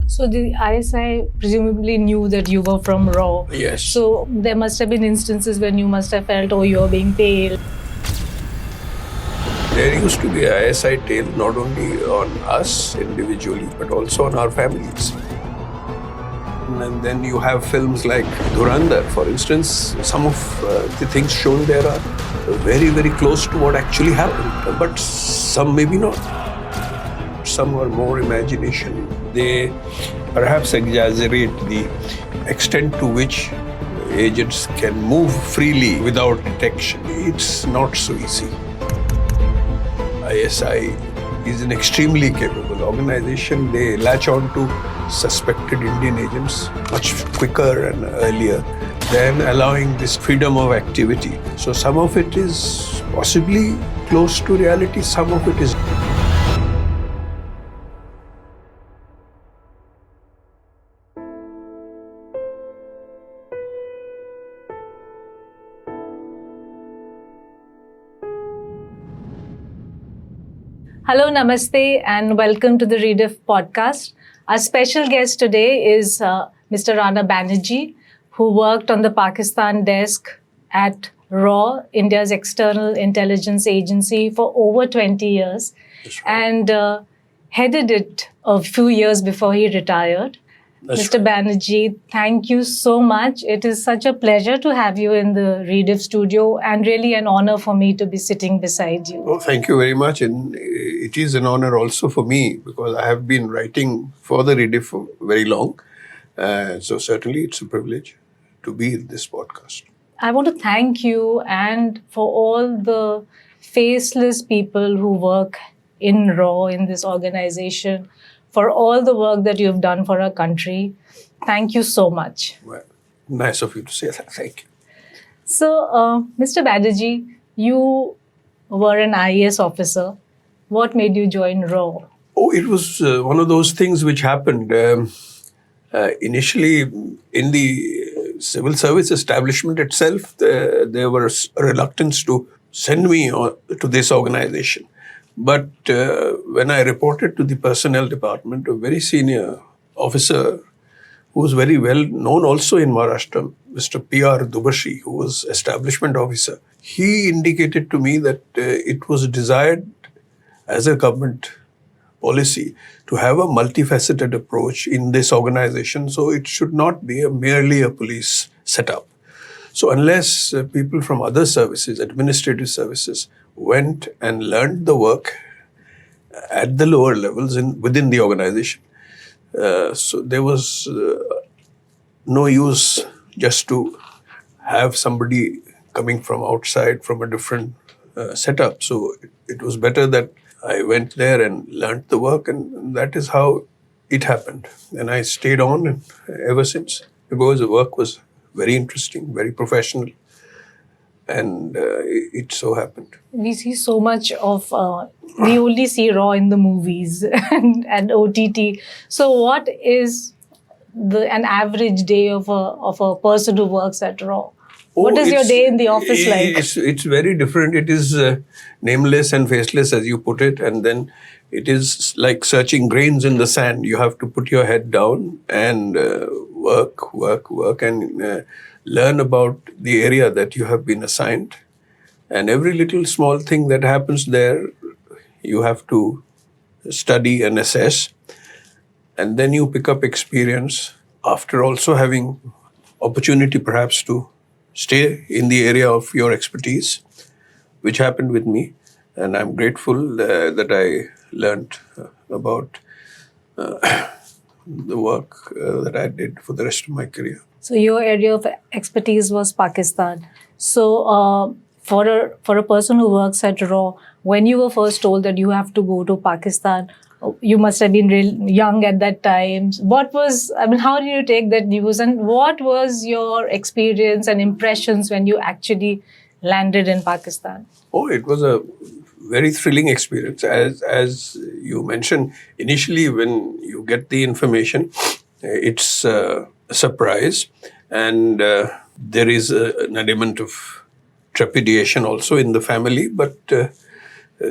So the ISI presumably knew that you were from RAW. Yes. So there must have been instances when you must have felt, oh, you're being tailed. There used to be a ISI tail not only on us individually, but also on our families. And then you have films like Dhurandhar, for instance. Some of the things shown there are very, very close to what actually happened, but some maybe not. Some are more imagination. They perhaps exaggerate the extent to which agents can move freely without detection. It's not so easy. ISI is an extremely capable organization. They latch on to suspected Indian agents much quicker and earlier than allowing this freedom of activity. So some of it is possibly close to reality, some of it is. Hello, namaste, and welcome to the Rediff Podcast. Our special guest today is Mr. Rana Banerji, who worked on the Pakistan desk at RAW, India's external intelligence agency, for over 20 years, and headed it a few years before he retired. Mr. Banerji, thank you so much. It is such a pleasure to have you in the Rediff studio and really an honor for me to be sitting beside you. Oh, thank you very much. And it is an honor also for me because I have been writing for the Rediff for very long. So certainly it's a privilege to be in this podcast. I want to thank you and for all the faceless people who work in RAW, in this organization, for all the work that you've done for our country. Thank you so much. Well, nice of you to say that. Thank you. So, Mr. Banerji, you were an IAS officer. What made you join RAW? Oh, it was one of those things which happened. Initially, in the civil service establishment itself, there was a reluctance to send me to this organization. But when I reported to the personnel department, a very senior officer who was very well known also in Maharashtra, Mr. P.R. Dubashi, who was establishment officer, he indicated to me that it was desired as a government policy to have a multifaceted approach in this organization. So it should not be merely a police setup. So unless people from other services, administrative services, went and learned the work at the lower levels within the organization, so there was no use just to have somebody coming from outside, from a different setup. So it was better that I went there and learned the work, and that is how it happened. And I stayed on ever since because the work was very interesting, very professional. And it so happened. We see so much of, we only see RAW in the movies and OTT. So what is an average day of a person who works at RAW? What is your day in the office like? It's very different. It is nameless and faceless, as you put it. And then it is like searching grains in the sand. You have to put your head down and work and learn about the area that you have been assigned. And every little small thing that happens there, you have to study and assess. And then you pick up experience after also having opportunity perhaps to stay in the area of your expertise, which happened with me. And I'm grateful that I learned about the work that I did for the rest of my career. So your area of expertise was Pakistan. So for a person who works at RAW, when you were first told that you have to go to Pakistan, you must have been real young at that time. How did you take that news, and what was your experience and impressions when you actually landed in Pakistan? Oh, it was a very thrilling experience. As you mentioned, initially when you get the information, it's a surprise, and there is an element of trepidation also in the family, but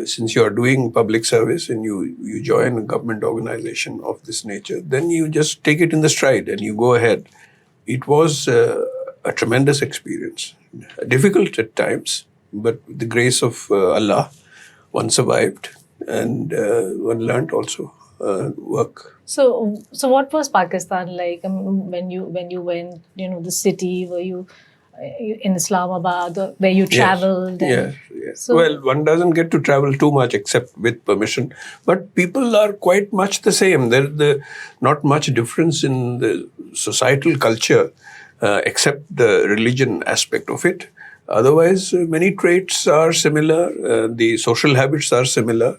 since you are doing public service and you join a government organization of this nature, then you just take it in the stride and you go ahead. It was a tremendous experience, difficult at times, but with the grace of Allah, one survived and one learned also work. So what was Pakistan like when you went? The city. Were you in Islamabad, or where you traveled? Yes. Well, one doesn't get to travel too much except with permission, but people are quite much the same. There's not much difference in the societal culture, except the religion aspect of it. Otherwise, many traits are similar. The social habits are similar.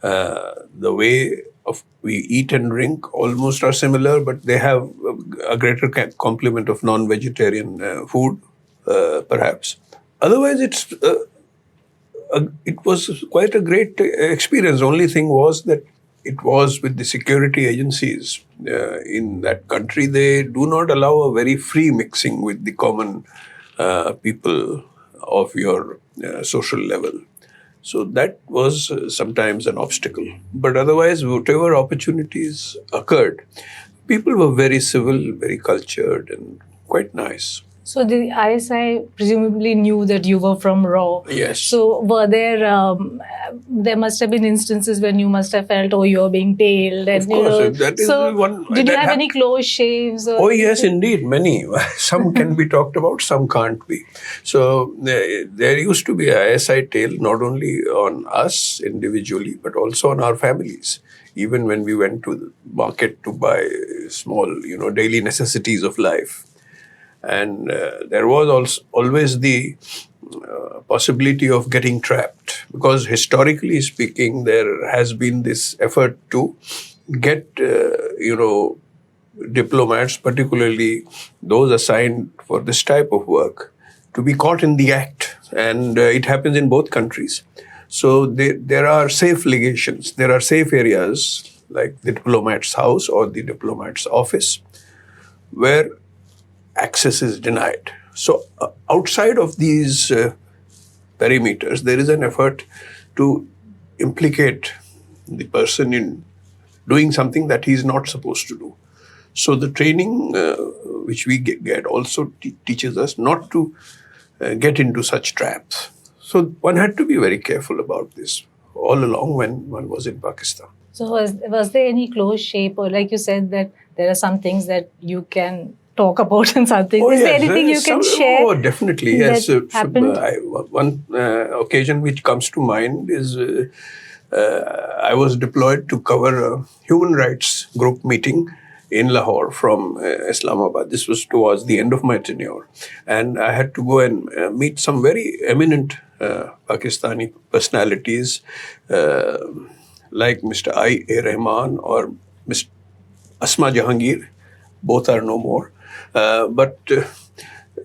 The way of we eat and drink almost are similar, but they have a greater complement of non-vegetarian food, perhaps. Otherwise, it was quite a great experience. Only thing was that it was with the security agencies in that country. They do not allow a very free mixing with the common people of your social level. So that was sometimes an obstacle. But otherwise, whatever opportunities occurred, people were very civil, very cultured, and quite nice. So the ISI presumably knew that you were from RAW. Yes. So were there must have been instances when you must have felt, you're being tailed. And, of course. That is one. Did you have any close shaves? Oh, yes, indeed, many. Some can be talked about, some can't be. So there used to be a ISI tail not only on us individually, but also on our families. Even when we went to the market to buy small, daily necessities of life. And there was always the possibility of getting trapped, because historically speaking, there has been this effort to get, diplomats, particularly those assigned for this type of work, to be caught in the act. And it happens in both countries. So there are safe legations. There are safe areas like the diplomat's house or the diplomat's office where access is denied. So outside of these perimeters, there is an effort to implicate the person in doing something that he is not supposed to do. So the training which we get also teaches us not to get into such traps. So one had to be very careful about this all along when one was in Pakistan. So was there any close shape, or like you said that there are some things that you can talk about and something. Is there anything you can share? Oh, definitely, yes. Happened? One occasion which comes to mind is I was deployed to cover a human rights group meeting in Lahore from Islamabad. This was towards the end of my tenure. And I had to go and meet some very eminent Pakistani personalities like Mr. I.A. Rahman or Ms. Asma Jahangir. Both are no more. But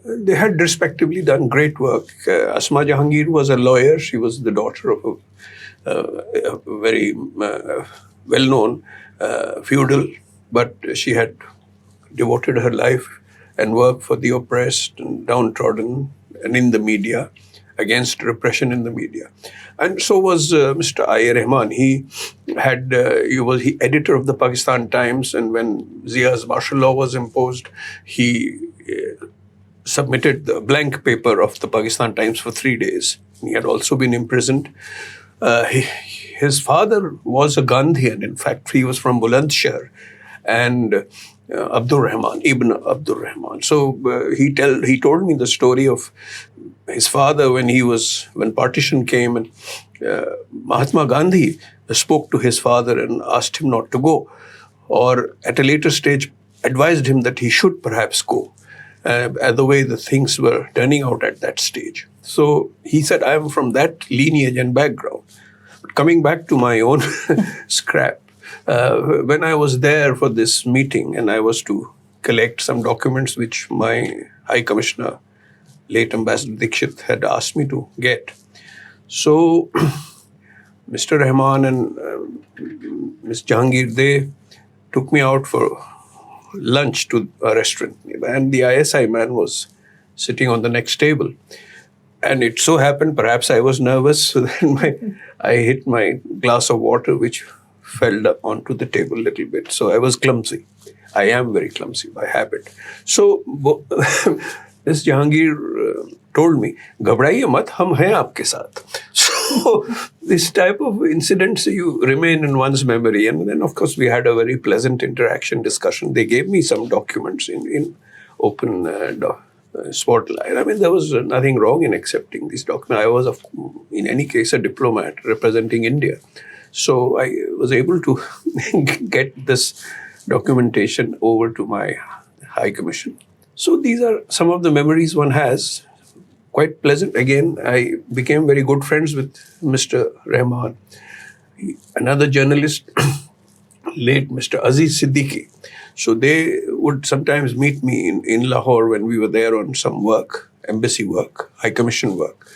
they had respectively done great work. Asma Jahangir was a lawyer. She was the daughter of a very well-known feudal, but she had devoted her life and work for the oppressed and downtrodden and in the media, against repression in the media. And so was Mr. I.A. Rahman. He was editor of the Pakistan Times, and when Zia's martial law was imposed, he submitted the blank paper of the Pakistan Times for 3 days. He had also been imprisoned. His father was a Gandhian. In fact, he was from Bulandshahr, and Abdur Rahman, Ibn Abdur Rahman. So he told me the story of his father when partition came, and Mahatma Gandhi spoke to his father and asked him not to go, or at a later stage advised him that he should perhaps go, the way the things were turning out at that stage. So he said, I am from that lineage and background. But coming back to my own scrap, when I was there for this meeting and I was to collect some documents which my High Commissioner, late Ambassador Dikshit, had asked me to get. So Mr. Rahman and Ms. Jahangir, they took me out for lunch to a restaurant, and the ISI man was sitting on the next table. And it so happened, perhaps I was nervous, so then I hit my glass of water, which fell onto the table a little bit. So I was clumsy. I am very clumsy by habit. So this Jahangir told me, "Ghabraiye mat, hum hain aapke saath." So this type of incidents, you remain in one's memory. And then, of course, we had a very pleasant interaction, discussion. They gave me some documents in open spotlight. I mean, there was nothing wrong in accepting these documents. I was, in any case, a diplomat representing India. So I was able to get this documentation over to my High Commission. So these are some of the memories one has. Quite pleasant. Again, I became very good friends with Mr. Rahman. Another journalist, late Mr. Aziz Siddiqui. So they would sometimes meet me in Lahore when we were there on some work, embassy work, High Commission work.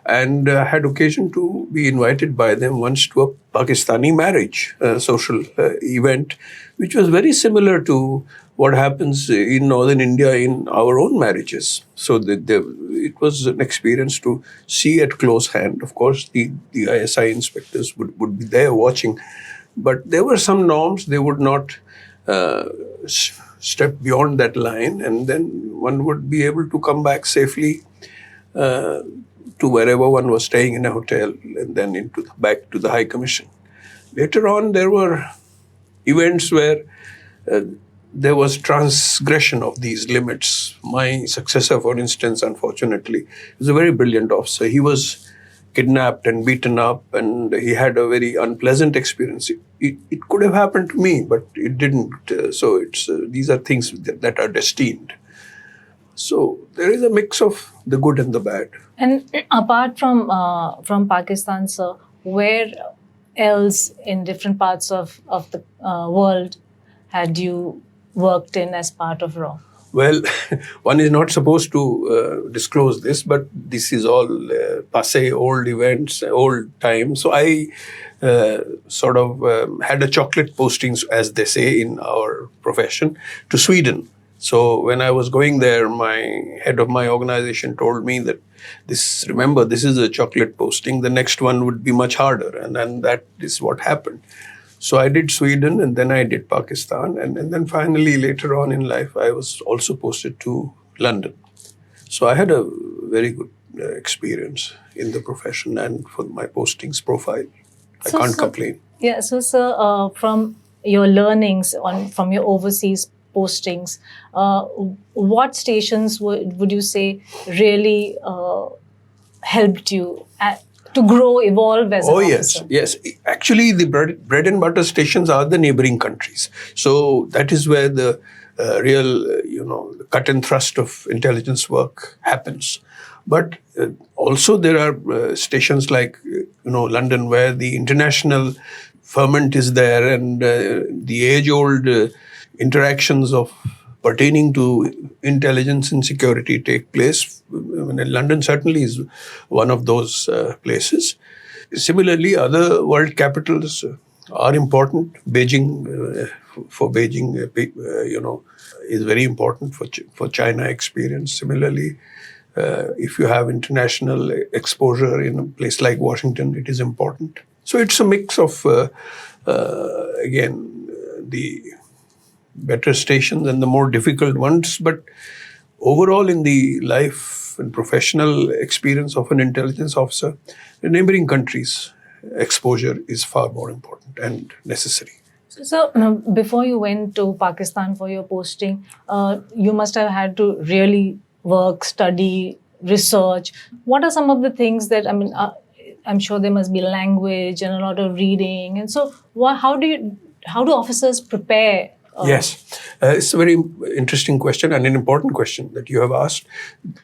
And had occasion to be invited by them once to a Pakistani marriage social event, which was very similar to what happens in northern India in our own marriages. So it was an experience to see at close hand. Of course, the ISI inspectors would be there watching. But there were some norms. They would not step beyond that line. And then one would be able to come back safely to wherever one was staying in a hotel, and then back to the High Commission. Later on, there were events where there was transgression of these limits. My successor, for instance, unfortunately, was a very brilliant officer. He was kidnapped and beaten up, and he had a very unpleasant experience. It could have happened to me, but it didn't. So these are things that are destined. So there is a mix of the good and the bad. And apart from Pakistan, sir, where else in different parts of the world had you worked in as part of RAW? Well, one is not supposed to disclose this, but this is all passé, old events, old time. So I sort of had a chocolate postings, as they say in our profession, to Sweden. So when I was going there, my head of my organization told me that remember, this is a chocolate posting. The next one would be much harder. And then that is what happened. So I did Sweden, and then I did Pakistan. And then finally, later on in life, I was also posted to London. So I had a very good experience in the profession and for my postings profile. I can't complain. Yeah. So, sir, from your learnings from your overseas postings, what stations would you say really helped you to grow, evolve as an officer? Yes. Actually, the bread and butter stations are the neighboring countries. So that is where the real, the cut and thrust of intelligence work happens. But also there are stations like, London, where the international ferment is there, and the age-old interactions of pertaining to intelligence and security take place. London certainly is one of those places. Similarly, other world capitals are important. Beijing, for Beijing, is very important for China experience. Similarly, if you have international exposure in a place like Washington, it is important. So it's a mix of, the better stations and the more difficult ones. But overall, in the life and professional experience of an intelligence officer, the neighboring countries' exposure is far more important and necessary. So before you went to Pakistan for your posting, you must have had to really work, study, research. What are some of the things that, I'm sure there must be language and a lot of reading. And so how do officers prepare? Yes, it's a very interesting question and an important question that you have asked.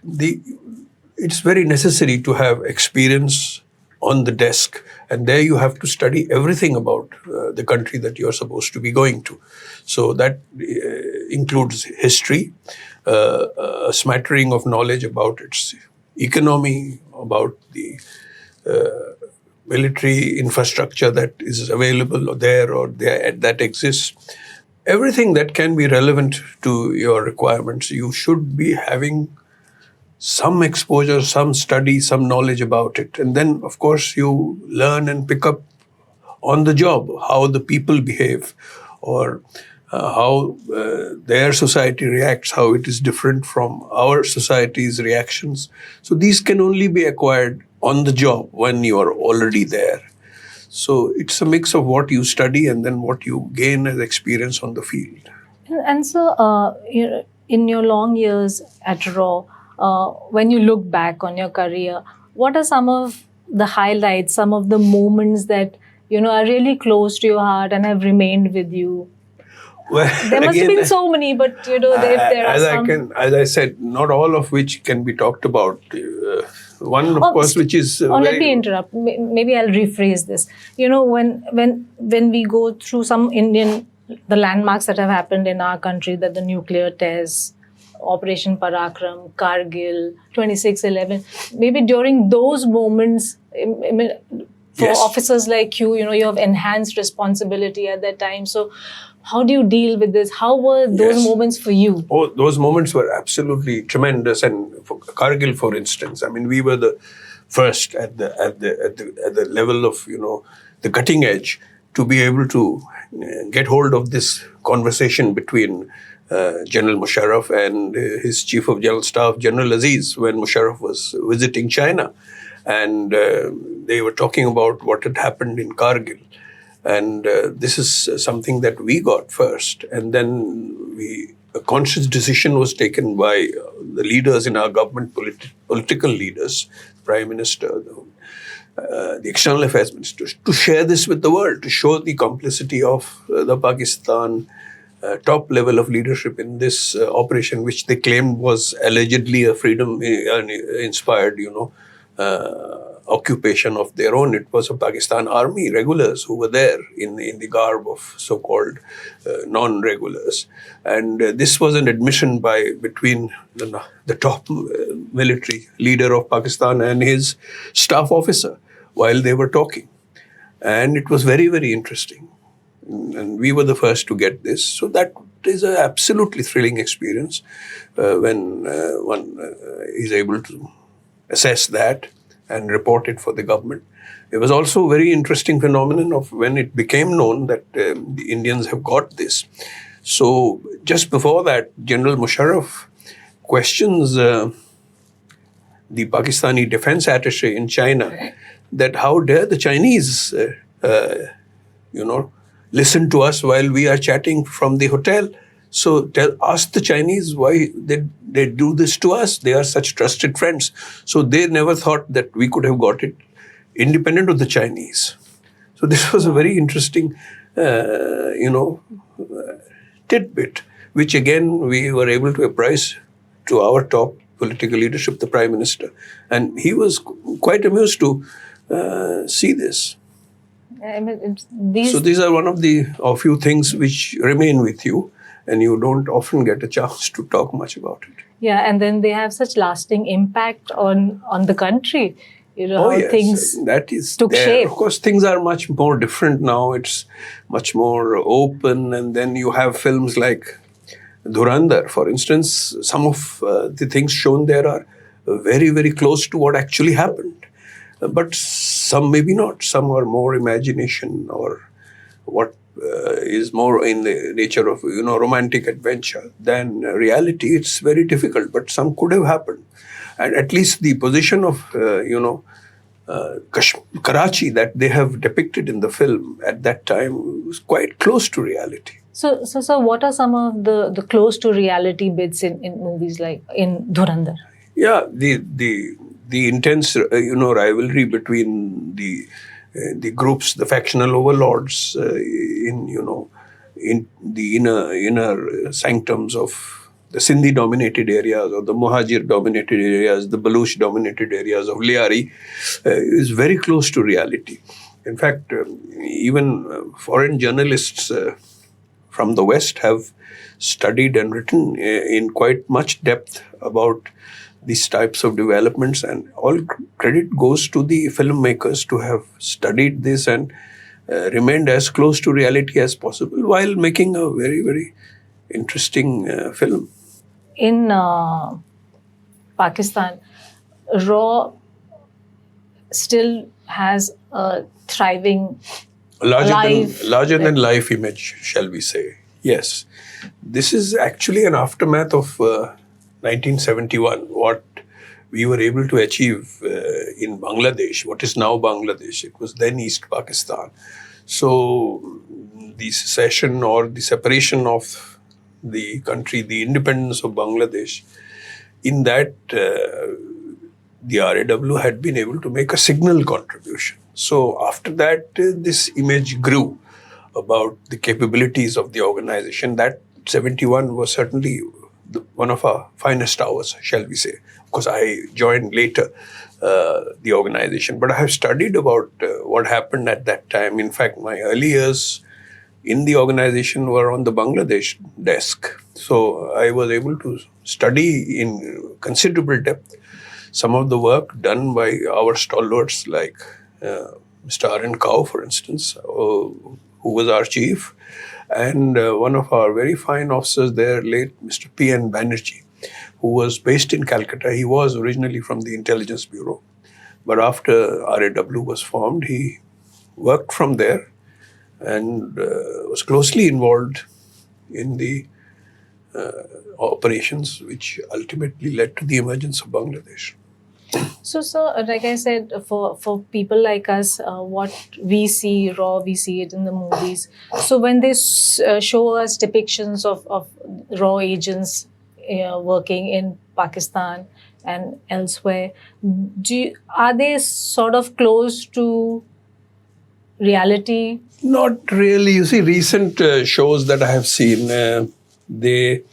It's very necessary to have experience on the desk, and there you have to study everything about the country that you're supposed to be going to. So that includes history, a smattering of knowledge about its economy, about the military infrastructure that is available there that exists. Everything that can be relevant to your requirements, you should be having some exposure, some study, some knowledge about it. And then, of course, you learn and pick up on the job how the people behave, or how their society reacts, how it is different from our society's reactions. So these can only be acquired on the job when you are already there. So it's a mix of what you study and then what you gain as experience on the field. And so, in your long years at RAW, when you look back on your career, what are some of the highlights, some of the moments that are really close to your heart and have remained with you? Well, there must have been so many, but if there are some. As I said, not all of which can be talked about. One, of course, which is. Let me interrupt. Maybe I'll rephrase this. When we go through the landmarks that have happened in our country, that the nuclear tests, Operation Parakram, Kargil, 26/11. Maybe during those moments, for officers like you, you have enhanced responsibility at that time. So, how do you deal with this? How were those moments for you? Oh, those moments were absolutely tremendous. And for Kargil, for instance, I mean, we were the first at the level of the cutting edge to be able to get hold of this conversation between General Musharraf and his Chief of General Staff, General Aziz, when Musharraf was visiting China. And they were talking about what had happened in Kargil. And this is something that we got first. And then a conscious decision was taken by the leaders in our government, political leaders, Prime Minister, the External Affairs Minister, to share this with the world, to show the complicity of the Pakistan top level of leadership in this operation, which they claimed was allegedly a freedom-inspired, occupation of their own. It was a Pakistan army regulars who were there in the garb of so-called non-regulars. And this was an admission between the top military leader of Pakistan and his staff officer while they were talking. And it was very, very interesting. And we were the first to get this. So that is an absolutely thrilling experience when one is able to assess that and report it for the government. It was also a very interesting phenomenon of when it became known that the Indians have got this. So just before that, General Musharraf questions the Pakistani defense attaché in China that how dare the Chinese, listen to us while we are chatting from the hotel. So ask the Chinese why they do this to us. They are such trusted friends. So they never thought that we could have got it independent of the Chinese. So this was a very interesting, tidbit, which again we were able to apprise to our top political leadership, the Prime Minister. And he was quite amused to see this. I mean, So these are one of a few things which remain with you, and you don't often get a chance to talk much about it. Yeah, and then they have such lasting impact on the country. Things that is took shape. Of course, things are much more different now. It's much more open, and then you have films like Dhurandhar, for instance. Some of the things shown there are very, very close to what actually happened. But some maybe not. Some are more imagination or what is more in the nature of romantic adventure than reality. It's very difficult, but some could have happened. And at least the position of Karachi that they have depicted in the film at that time was quite close to reality. So what are some of the close to reality bits in movies like in Dhurandhar? Yeah, the intense rivalry between the groups, the factional overlords in the inner sanctums of the Sindhi-dominated areas or the Muhajir-dominated areas, the Baluch-dominated areas of Liari is very close to reality. In fact, even foreign journalists from the West have studied and written in quite much depth about these types of developments, and all credit goes to the filmmakers to have studied this and remained as close to reality as possible while making a very, very interesting film. In Pakistan, RAW still has a thriving larger than life image, shall we say. Yes. This is actually an aftermath of 1971, what we were able to achieve in Bangladesh, what is now Bangladesh. It was then East Pakistan. So the secession or the separation of the country, the independence of Bangladesh, in that the R&AW had been able to make a signal contribution. So after that, this image grew about the capabilities of the organization. That 71 was certainly one of our finest hours, shall we say. Of course, I joined later the organization, but I have studied about what happened at that time. In fact, my early years in the organization were on the Bangladesh desk. So I was able to study in considerable depth some of the work done by our stalwarts like Mr. R&AW, for instance, who was our chief, and one of our very fine officers there, late Mr. P.N. Banerji, who was based in Calcutta. He was originally from the Intelligence Bureau, but after R&AW was formed, he worked from there and was closely involved in the operations which ultimately led to the emergence of Bangladesh. So, like I said, for people like us, what we see RAW, we see it in the movies. So when they show us depictions of RAW agents working in Pakistan and elsewhere, are they sort of close to reality? Not really. You see, recent shows that I have seen, they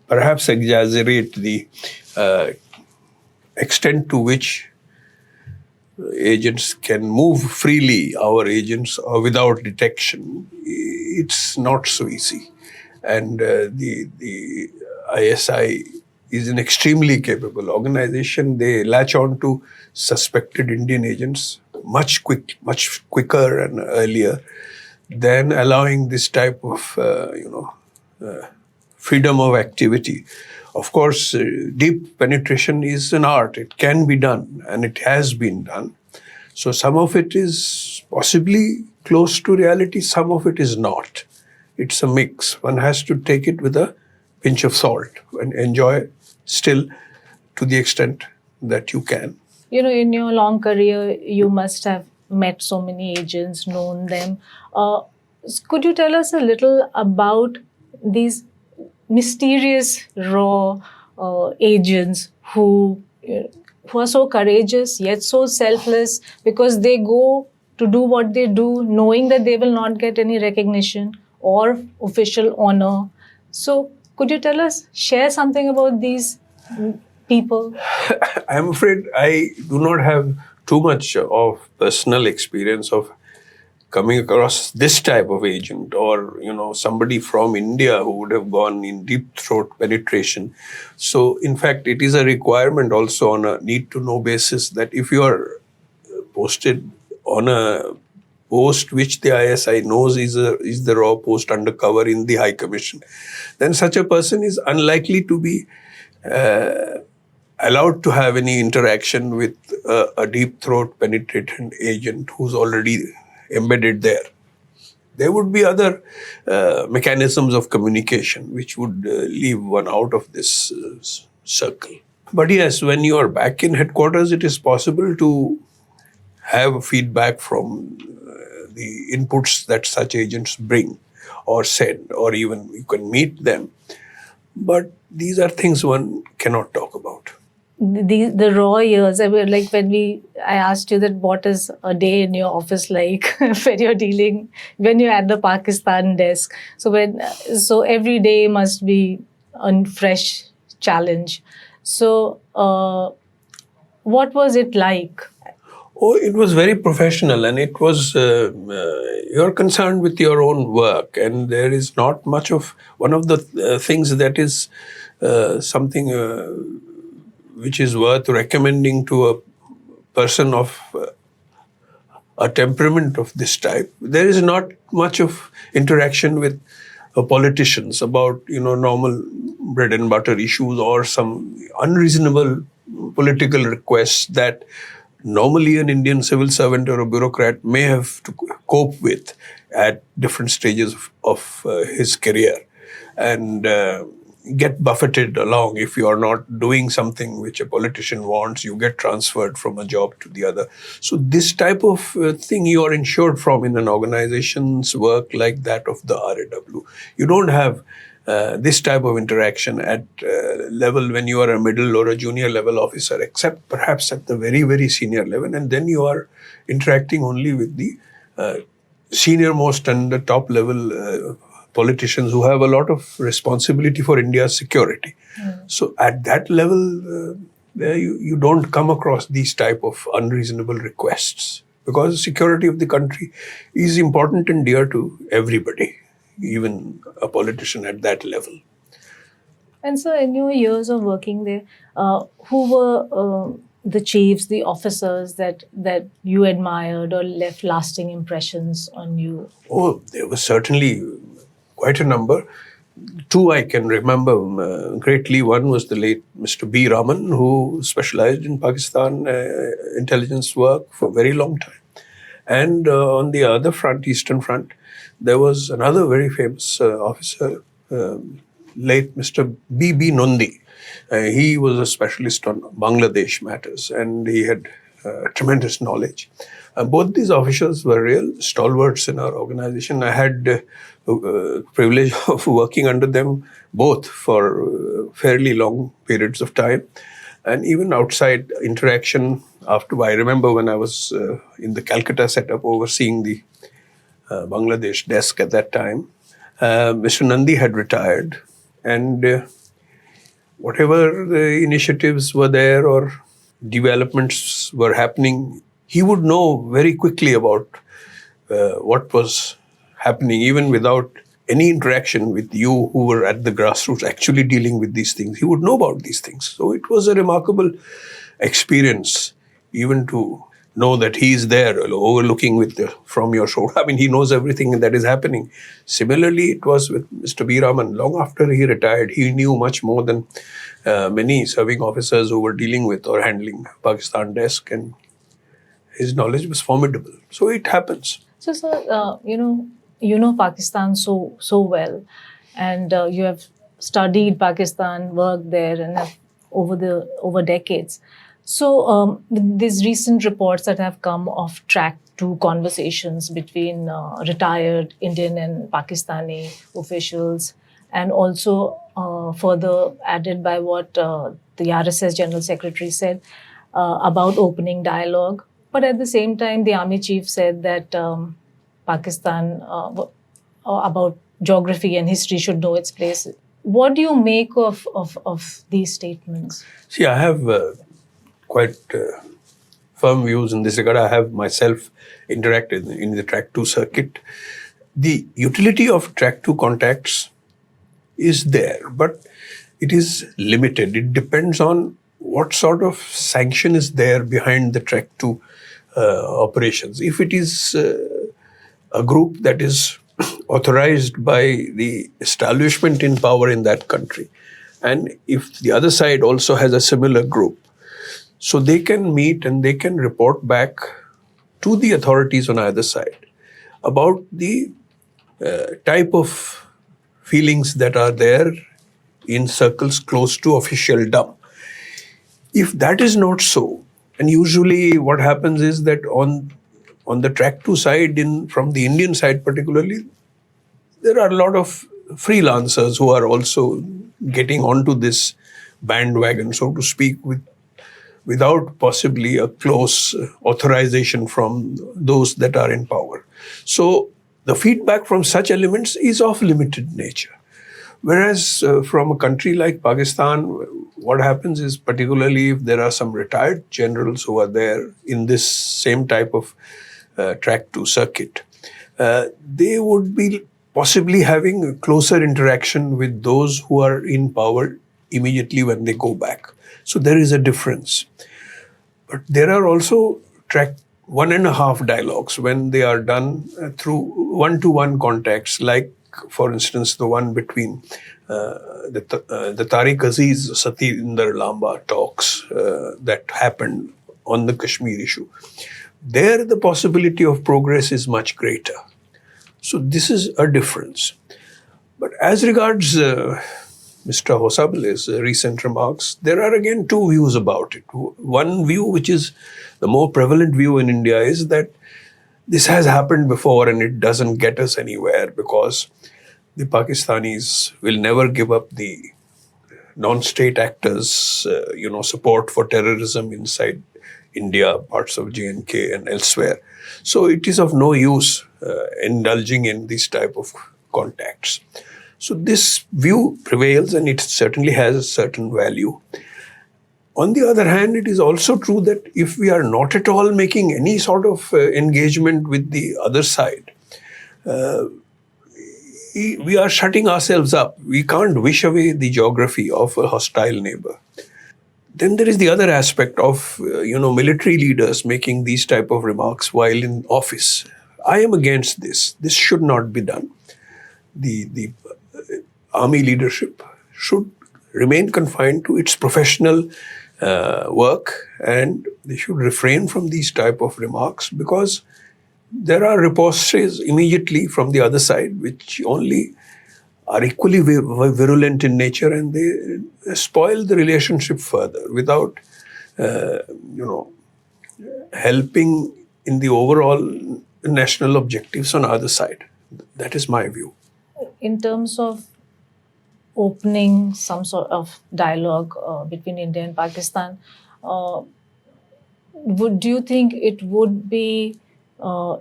perhaps exaggerate the extent to which agents can move freely, our agents, without detection. It's not so easy. And the ISI is an extremely capable organization. They latch on to suspected Indian agents much quicker and earlier than allowing this type of freedom of activity. Of course, deep penetration is an art. It can be done, and it has been done. So some of it is possibly close to reality, some of it is not. It's a mix. One has to take it with a pinch of salt and enjoy still to the extent that you can. You know, in your long career, you must have met so many agents, known them. Could you tell us a little about these mysterious RAW agents who are so courageous yet so selfless, because they go to do what they do knowing that they will not get any recognition or official honor? So could you share something about these people? I'm afraid I do not have too much of personal experience of coming across this type of agent, or somebody from India who would have gone in deep throat penetration. So in fact, it is a requirement also on a need to know basis that if you are posted on a post which the ISI knows is the RAW post undercover in the High Commission, then such a person is unlikely to be allowed to have any interaction with a deep throat penetrating agent who's already embedded there. There would be other mechanisms of communication which would leave one out of this circle. But yes, when you are back in headquarters, it is possible to have feedback from the inputs that such agents bring or send, or even you can meet them. But these are things one cannot talk about. The raw years, I mean, like I asked you that what is a day in your office like when you're at the Pakistan desk. So every day must be a fresh challenge. So what was it like? Oh, it was very professional, and it was, you're concerned with your own work, and there is not much of, one of the things that is something which is worth recommending to a person of a temperament of this type. There is not much of interaction with politicians about, normal bread and butter issues or some unreasonable political requests that normally an Indian civil servant or a bureaucrat may have to cope with at different stages of his career, and get buffeted along. If you are not doing something which a politician wants, you get transferred from a job to the other. So this type of thing you are insured from in an organization's work like that of the R&AW. You don't have this type of interaction at level when you are a middle or a junior level officer, except perhaps at the very, very senior level. And then you are interacting only with the senior most and the top level politicians who have a lot of responsibility for India's security. So at that level, you don't come across these type of unreasonable requests, because security of the country is important and dear to everybody, even a politician at that level. And so in your years of working there, who were the chiefs, the officers that you admired or left lasting impressions on you? Oh, there was certainly quite a number. Two I can remember greatly. One was the late Mr. B. Raman, who specialized in Pakistan intelligence work for a very long time. And on the other front, Eastern Front, there was another very famous officer, late Mr. B.B. Nundi. He was a specialist on Bangladesh matters, and he had tremendous knowledge. Both these officials were real stalwarts in our organization. I had privilege of working under them both for fairly long periods of time, and even outside interaction. After, I remember when I was in the Calcutta setup overseeing the Bangladesh desk at that time, Mr. Nandi had retired, and whatever the initiatives were there or developments were happening, he would know very quickly about what was happening, even without any interaction with you who were at the grassroots actually dealing with these things. He would know about these things. So it was a remarkable experience, even to know that he is there overlooking from your shoulder. I mean, he knows everything that is happening. Similarly, it was with Mr. B. Raman. Long after he retired, he knew much more than many serving officers who were dealing with or handling Pakistan desk, and his knowledge was formidable. So it happens. So, sir, you know Pakistan so well, and you have studied Pakistan, worked there, and have over decades. So, these recent reports that have come of track 2 conversations between retired Indian and Pakistani officials, and also further added by what the RSS General Secretary said about opening dialogue. But at the same time, the army chief said that Pakistan, about geography and history, should know its place. What do you make of these statements? See, I have quite firm views in this regard. I have myself interacted in the Track 2 circuit. The utility of Track 2 contacts is there, but it is limited. It depends on what sort of sanction is there behind the Track 2 operations. If it is a group that is authorized by the establishment in power in that country, and if the other side also has a similar group, so they can meet and they can report back to the authorities on either side about the type of feelings that are there in circles close to officialdom. If that is not so, and usually what happens is that on the Track 2 side, from the Indian side particularly, there are a lot of freelancers who are also getting onto this bandwagon, so to speak, without possibly a close authorization from those that are in power. So the feedback from such elements is of limited nature. Whereas from a country like Pakistan, what happens is, particularly if there are some retired generals who are there in this same type of Track 2 circuit, they would be possibly having a closer interaction with those who are in power immediately when they go back. So there is a difference. But there are also Track 1.5 dialogues when they are done through one-to-one contacts, like for instance, the one between the Tariq Aziz Satinder Lamba talks that happened on the Kashmir issue. There, the possibility of progress is much greater. So this is a difference. But as regards Mr. Hosable's recent remarks, there are again two views about it. One view, which is the more prevalent view in India, is that this has happened before and it doesn't get us anywhere because the Pakistanis will never give up the non-state actors, support for terrorism inside India, parts of J&K and elsewhere. So it is of no use indulging in these type of contacts. So this view prevails and it certainly has a certain value. On the other hand, it is also true that if we are not at all making any sort of engagement with the other side, we are shutting ourselves up. We can't wish away the geography of a hostile neighbor. Then there is the other aspect of, military leaders making these type of remarks while in office. I am against this. This should not be done. The army leadership should remain confined to its professional work, and they should refrain from these type of remarks because there are repositories immediately from the other side which only are equally virulent in nature, and they spoil the relationship further without, helping in the overall national objectives on either side. That is my view. In terms of opening some sort of dialogue between India and Pakistan, do you think it would be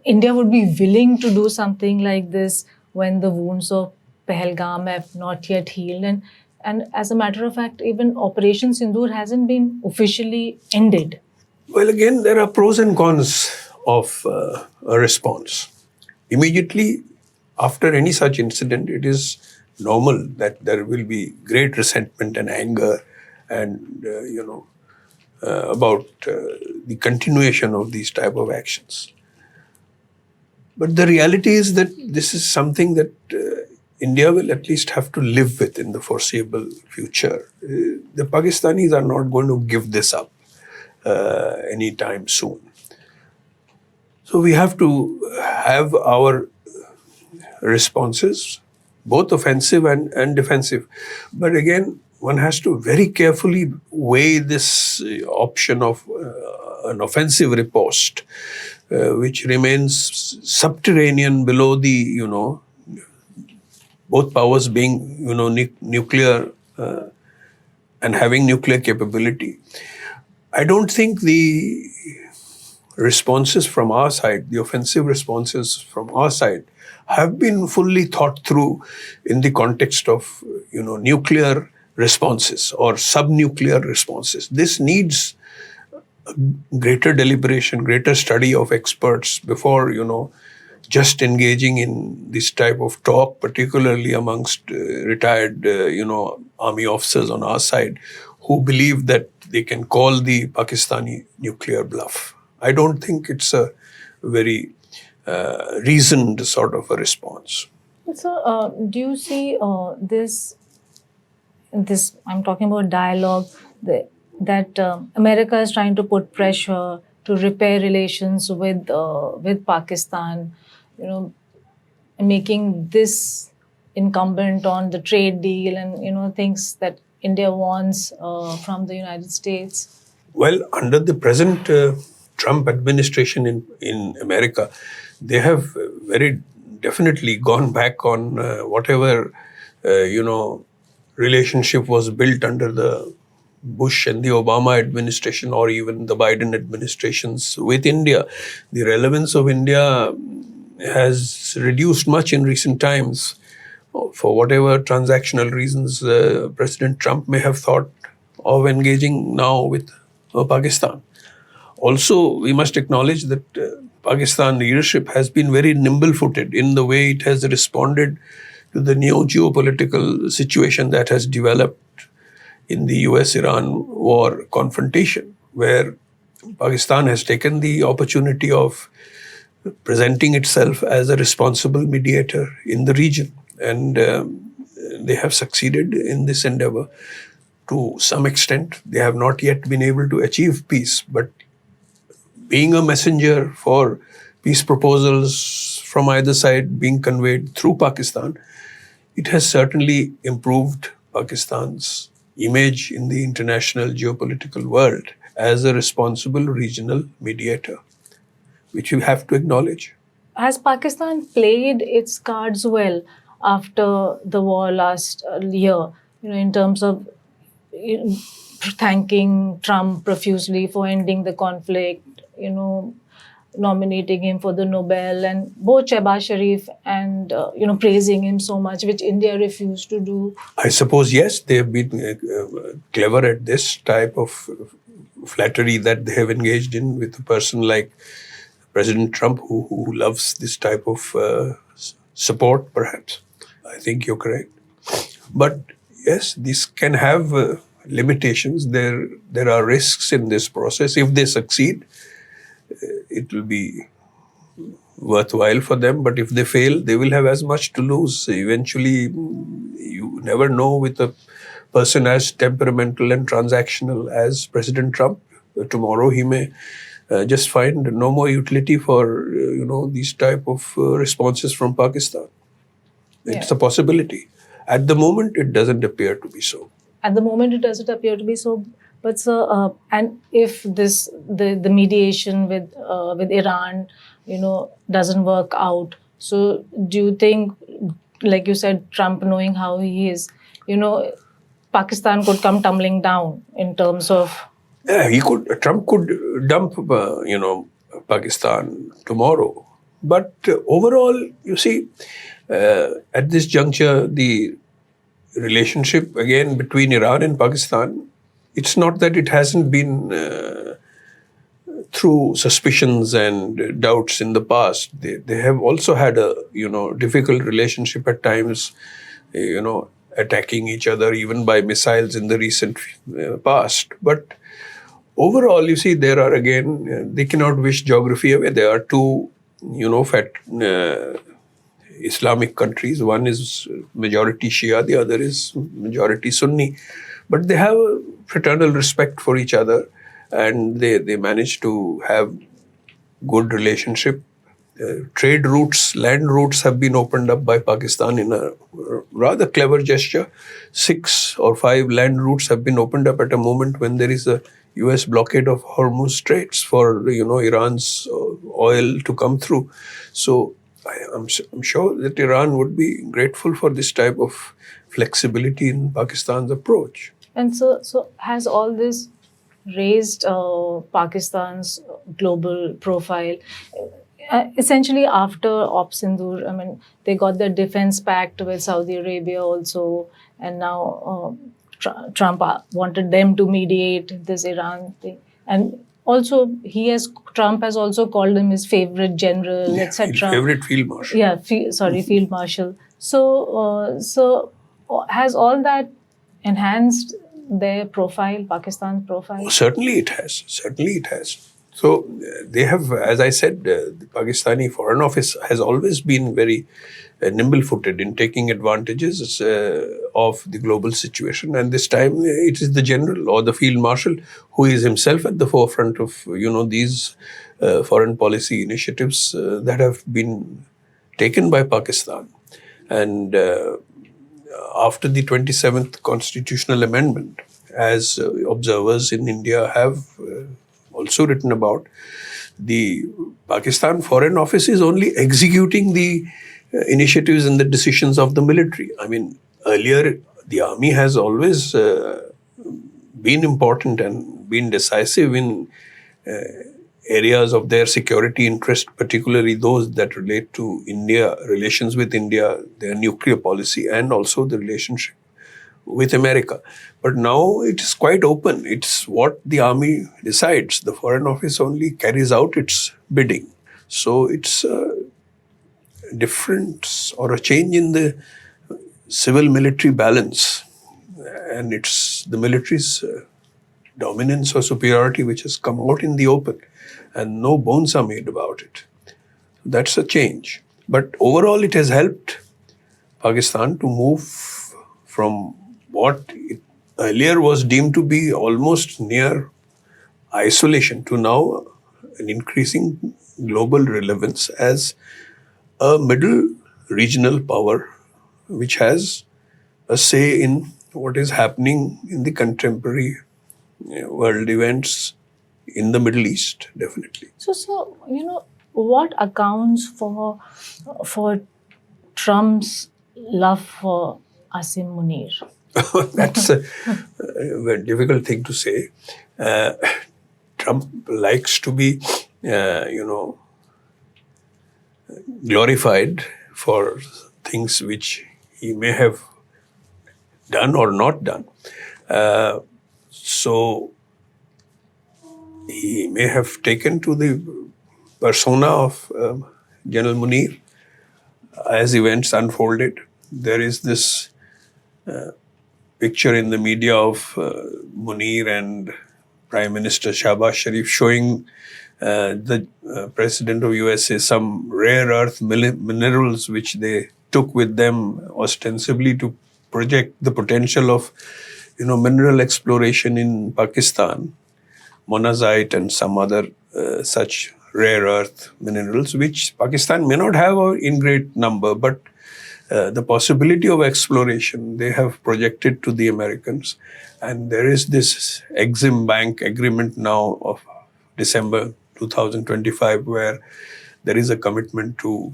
India would be willing to do something like this when the wounds of Pahalgam have not yet healed? And as a matter of fact, even Operation Sindoor hasn't been officially ended. Well, again, there are pros and cons of a response. Immediately after any such incident, it is normal that there will be great resentment and anger and, about the continuation of these type of actions. But the reality is that this is something that India will at least have to live with in the foreseeable future. The Pakistanis are not going to give this up anytime soon. So we have to have our responses, both offensive and defensive. But again, one has to very carefully weigh this option of an offensive riposte, which remains subterranean below the, both powers being, nuclear and having nuclear capability. I don't think the responses from our side, the offensive responses from our side, have been fully thought through in the context of, nuclear responses or sub-nuclear responses. This needs greater deliberation, greater study of experts before, just engaging in this type of talk, particularly amongst retired, army officers on our side who believe that they can call the Pakistani nuclear bluff. I don't think it's a very reasoned sort of a response. So, do you see this? I'm talking about dialogue that America is trying to put pressure to repair relations with Pakistan, making this incumbent on the trade deal and things that India wants from the United States. Well, under the present Trump administration in America, they have very definitely gone back on whatever, relationship was built under the Bush and the Obama administration or even the Biden administrations with India. The relevance of India has reduced much in recent times for whatever transactional reasons President Trump may have thought of engaging now with Pakistan. Also, we must acknowledge that Pakistan leadership has been very nimble-footed in the way it has responded to the new geopolitical situation that has developed in the US-Iran war confrontation, where Pakistan has taken the opportunity of presenting itself as a responsible mediator in the region. And they have succeeded in this endeavor to some extent. They have not yet been able to achieve peace, but being a messenger for peace proposals from either side being conveyed through Pakistan, it has certainly improved Pakistan's image in the international geopolitical world as a responsible regional mediator, which you have to acknowledge. Has Pakistan played its cards well after the war last year, in terms of thanking Trump profusely for ending the conflict, nominating him for the Nobel, and both Shehbaz Sharif and, praising him so much, which India refused to do? I suppose, yes, they have been clever at this type of flattery that they have engaged in with a person like President Trump, who loves this type of support, perhaps. I think you're correct. But yes, this can have limitations. There are risks in this process. If they succeed, it will be worthwhile for them. But if they fail, they will have as much to lose. Eventually, you never know with a person as temperamental and transactional as President Trump. Tomorrow, he may just find no more utility for, these type of responses from Pakistan. It's a possibility. At the moment, it doesn't appear to be so. At the moment, it doesn't appear to be so. But sir, and if the mediation with Iran, doesn't work out, so do you think, like you said, Trump knowing how he is, Pakistan could come tumbling down in terms of? Yeah, Trump could dump, Pakistan tomorrow. But overall, you see, at this juncture, the relationship again between Iran and Pakistan, it's not that it hasn't been through suspicions and doubts in the past. They have also had a difficult relationship at times, attacking each other even by missiles in the recent past. But overall, you see, there are again, they cannot wish geography away. There are two, Islamic countries. One is majority Shia, the other is majority Sunni. But they have a fraternal respect for each other, and they manage to have good relationship. Trade routes, land routes have been opened up by Pakistan in a rather clever gesture. 6 or 5 land routes have been opened up at a moment when there is a US blockade of Hormuz Straits for Iran's oil to come through. So I'm sure that Iran would be grateful for this type of flexibility in Pakistan's approach. And so has all this raised Pakistan's global profile? Essentially, after Op Sindoor, they got the defense pact with Saudi Arabia also, and now Trump wanted them to mediate this Iran thing. And also, Trump has also called him his favorite general, etc. Favorite field marshal. Yeah, field marshal. So has all that enhanced their profile, Pakistan's profile? Oh, certainly it has. So they have, as I said, the Pakistani Foreign Office has always been very nimble-footed in taking advantages of the global situation. And this time it is the general or the field marshal who is himself at the forefront of, these foreign policy initiatives that have been taken by Pakistan. And after the 27th constitutional amendment, as observers in India have also written about, the Pakistan Foreign Office is only executing the initiatives and the decisions of the military. Earlier, the army has always been important and been decisive in areas of their security interest, particularly those that relate to India, relations with India, their nuclear policy, and also the relationship with America. But now it is quite open. It's what the army decides. The Foreign Office only carries out its bidding. So it's a difference or a change in the civil-military balance. And it's the military's dominance or superiority which has come out in the open. And no bones are made about it. That's a change. But overall, it has helped Pakistan to move from what it earlier was deemed to be almost near isolation to now an increasing global relevance as a middle regional power which has a say in what is happening in the contemporary world events in the Middle East, definitely. So what accounts for Trump's love for Asim Munir? That's a very difficult thing to say. Trump likes to be, glorified for things which he may have done or not done. So he may have taken to the persona of General Munir as events unfolded. There is this picture in the media of Munir and Prime Minister Shahbaz Sharif showing the President of USA some rare earth minerals which they took with them ostensibly to project the potential of mineral exploration in Pakistan, monazite and some other such rare earth minerals which Pakistan may not have in great number, but the possibility of exploration they have projected to the Americans. And there is this Exim Bank agreement now of December 2025 where there is a commitment to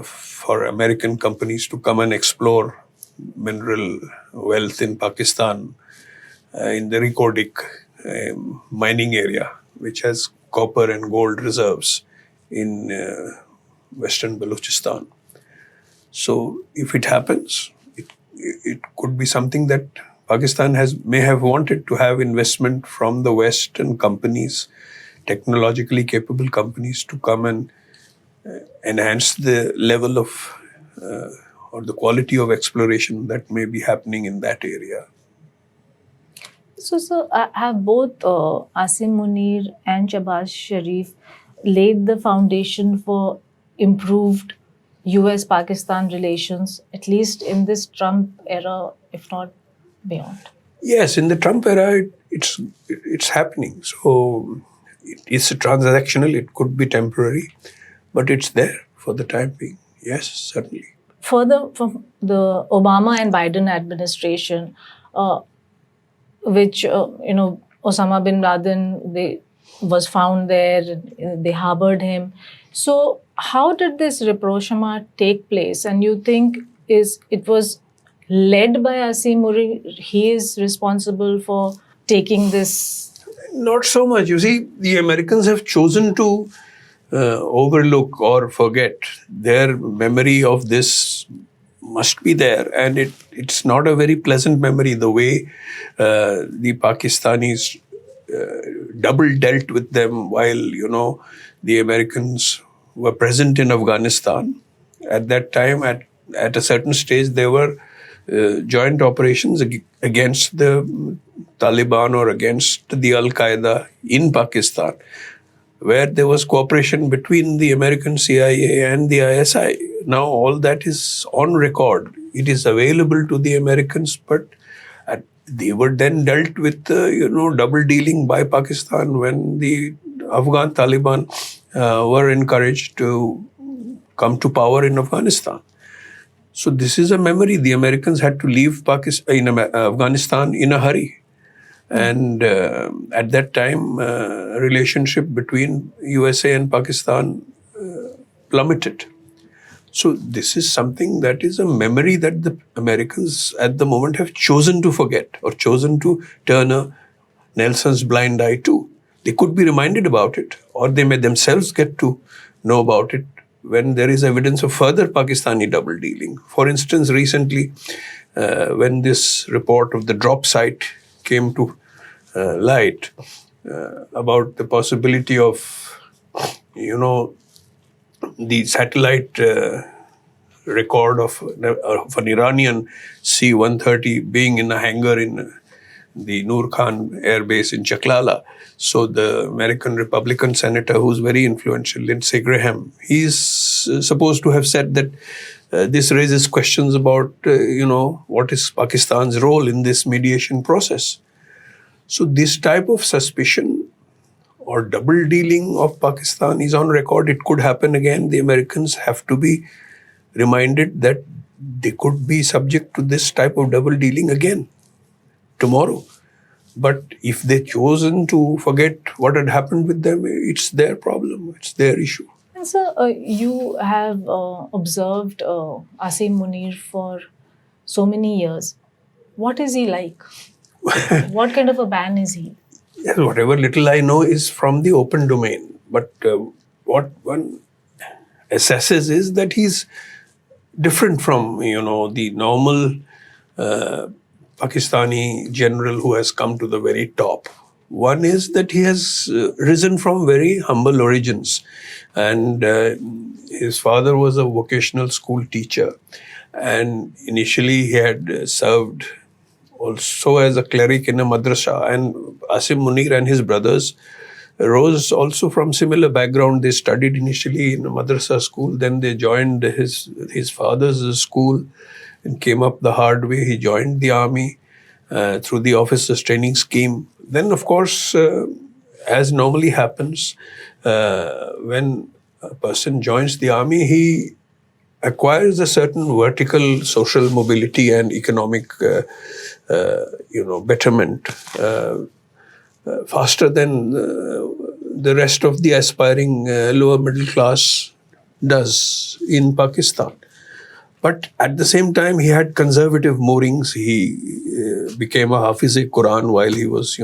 for American companies to come and explore mineral wealth in Pakistan in the Redifining mining area, which has copper and gold reserves in western Balochistan. So if it happens, it could be something that Pakistan may have wanted to have investment from the Western companies, technologically capable companies, to come and enhance the level of or the quality of exploration that may be happening in that area. So have both Asim Munir and Shahbaz Sharif laid the foundation for improved US-Pakistan relations, at least in this Trump era, if not beyond? Yes, in the Trump era, it's happening. So it's transactional, it could be temporary, but it's there for the time being. Yes, certainly. Further, from the Obama and Biden administration, which, Osama bin Laden, was found there, they harbored him. So how did this rapprochement take place? And you think it was led by Asim Munir? He is responsible for taking this? Not so much. You see, the Americans have chosen to overlook or forget. Their memory of this must be there, and it's not a very pleasant memory, the way the Pakistanis double dealt with them while the Americans were present in Afghanistan. At that time, at a certain stage, there were joint operations against the Taliban or against the Al-Qaeda in Pakistan, where there was cooperation between the American CIA and the ISI. Now all that is on record. It is available to the Americans, but they were then dealt with, double dealing by Pakistan when the Afghan Taliban were encouraged to come to power in Afghanistan. So this is a memory. The Americans had to leave Afghanistan in a hurry. And at that time, relationship between USA and Pakistan plummeted. So this is something that is a memory that the Americans at the moment have chosen to forget or chosen to turn a Nelson's blind eye to. They could be reminded about it, or they may themselves get to know about it when there is evidence of further Pakistani double dealing. For instance, recently, when this report of the drop site came to light about the possibility of, the satellite record of an Iranian C-130 being in a hangar in the Noor Khan Air Base in Chaklala. So the American Republican senator, who's very influential, Lindsey Graham, he's supposed to have said that this raises questions about, what is Pakistan's role in this mediation process. So this type of suspicion or double dealing of Pakistan is on record. It could happen again. The Americans have to be reminded that they could be subject to this type of double dealing again tomorrow. But if they chosen to forget what had happened with them, it's their problem. It's their issue. And sir, you have observed Asim Munir for so many years. What is he like? What kind of a man is he? Yes, whatever little I know is from the open domain. But what one assesses is that he's different from, the normal Pakistani general who has come to the very top. One is that he has risen from very humble origins. And his father was a vocational school teacher. And initially he had served also as a cleric in a madrasa. And Asim Munir and his brothers rose also from similar background. They studied initially in a madrasa school. Then they joined his father's school and came up the hard way. He joined the army through the officers training scheme. Then, of course, as normally happens, when a person joins the army, he acquires a certain vertical social mobility and economic, betterment faster than the rest of the aspiring lower middle class does in Pakistan. But at the same time, he had conservative moorings. He became a Hafiz-e-Quran while he was,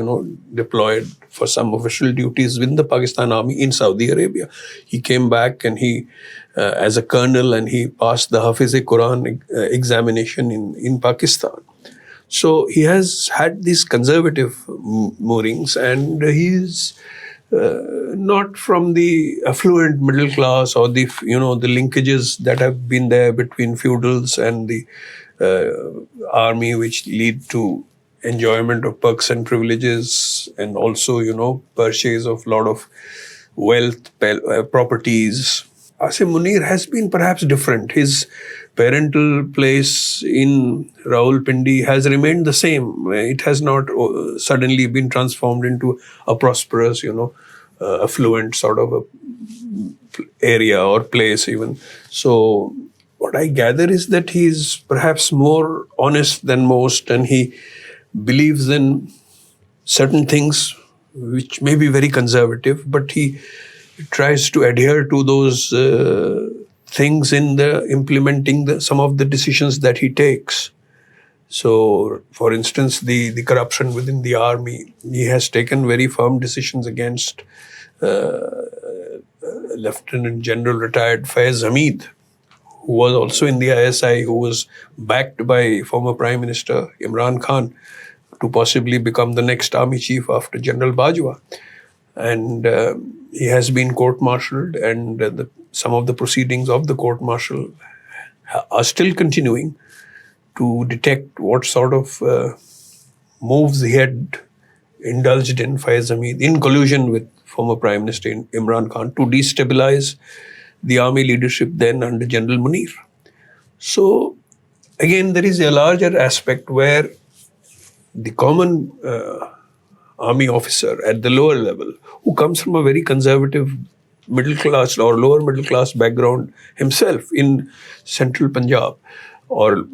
deployed for some official duties with the Pakistan Army in Saudi Arabia. He came back and he, as a colonel, and he passed the Hafiz-e-Quran examination in Pakistan. So he has had these conservative moorings, and he's not from the affluent middle class or the linkages that have been there between feudals and the army, which lead to enjoyment of perks and privileges, and also purchase of lot of wealth, properties. Asim Munir has been perhaps different. His parental place in Rawalpindi has remained the same. It has not suddenly been transformed into a prosperous, affluent sort of a area or place even. So what I gather is that he's perhaps more honest than most, and he believes in certain things which may be very conservative, but he tries to adhere to those things in the implementing some of the decisions that he takes. So, for instance, the corruption within the army, he has taken very firm decisions against Lieutenant General retired Faiz Hamid, who was also in the ISI, who was backed by former Prime Minister Imran Khan to possibly become the next army chief after General Bajwa. And he has been court-martialed, and some of the proceedings of the court-martial are still continuing to detect what sort of moves he had indulged in, Faiz Hamid, in collusion with former Prime Minister Imran Khan to destabilize the army leadership then under General Munir. So, again, there is a larger aspect where the common army officer at the lower level, who comes from a very conservative middle class or lower middle class background himself in central Punjab or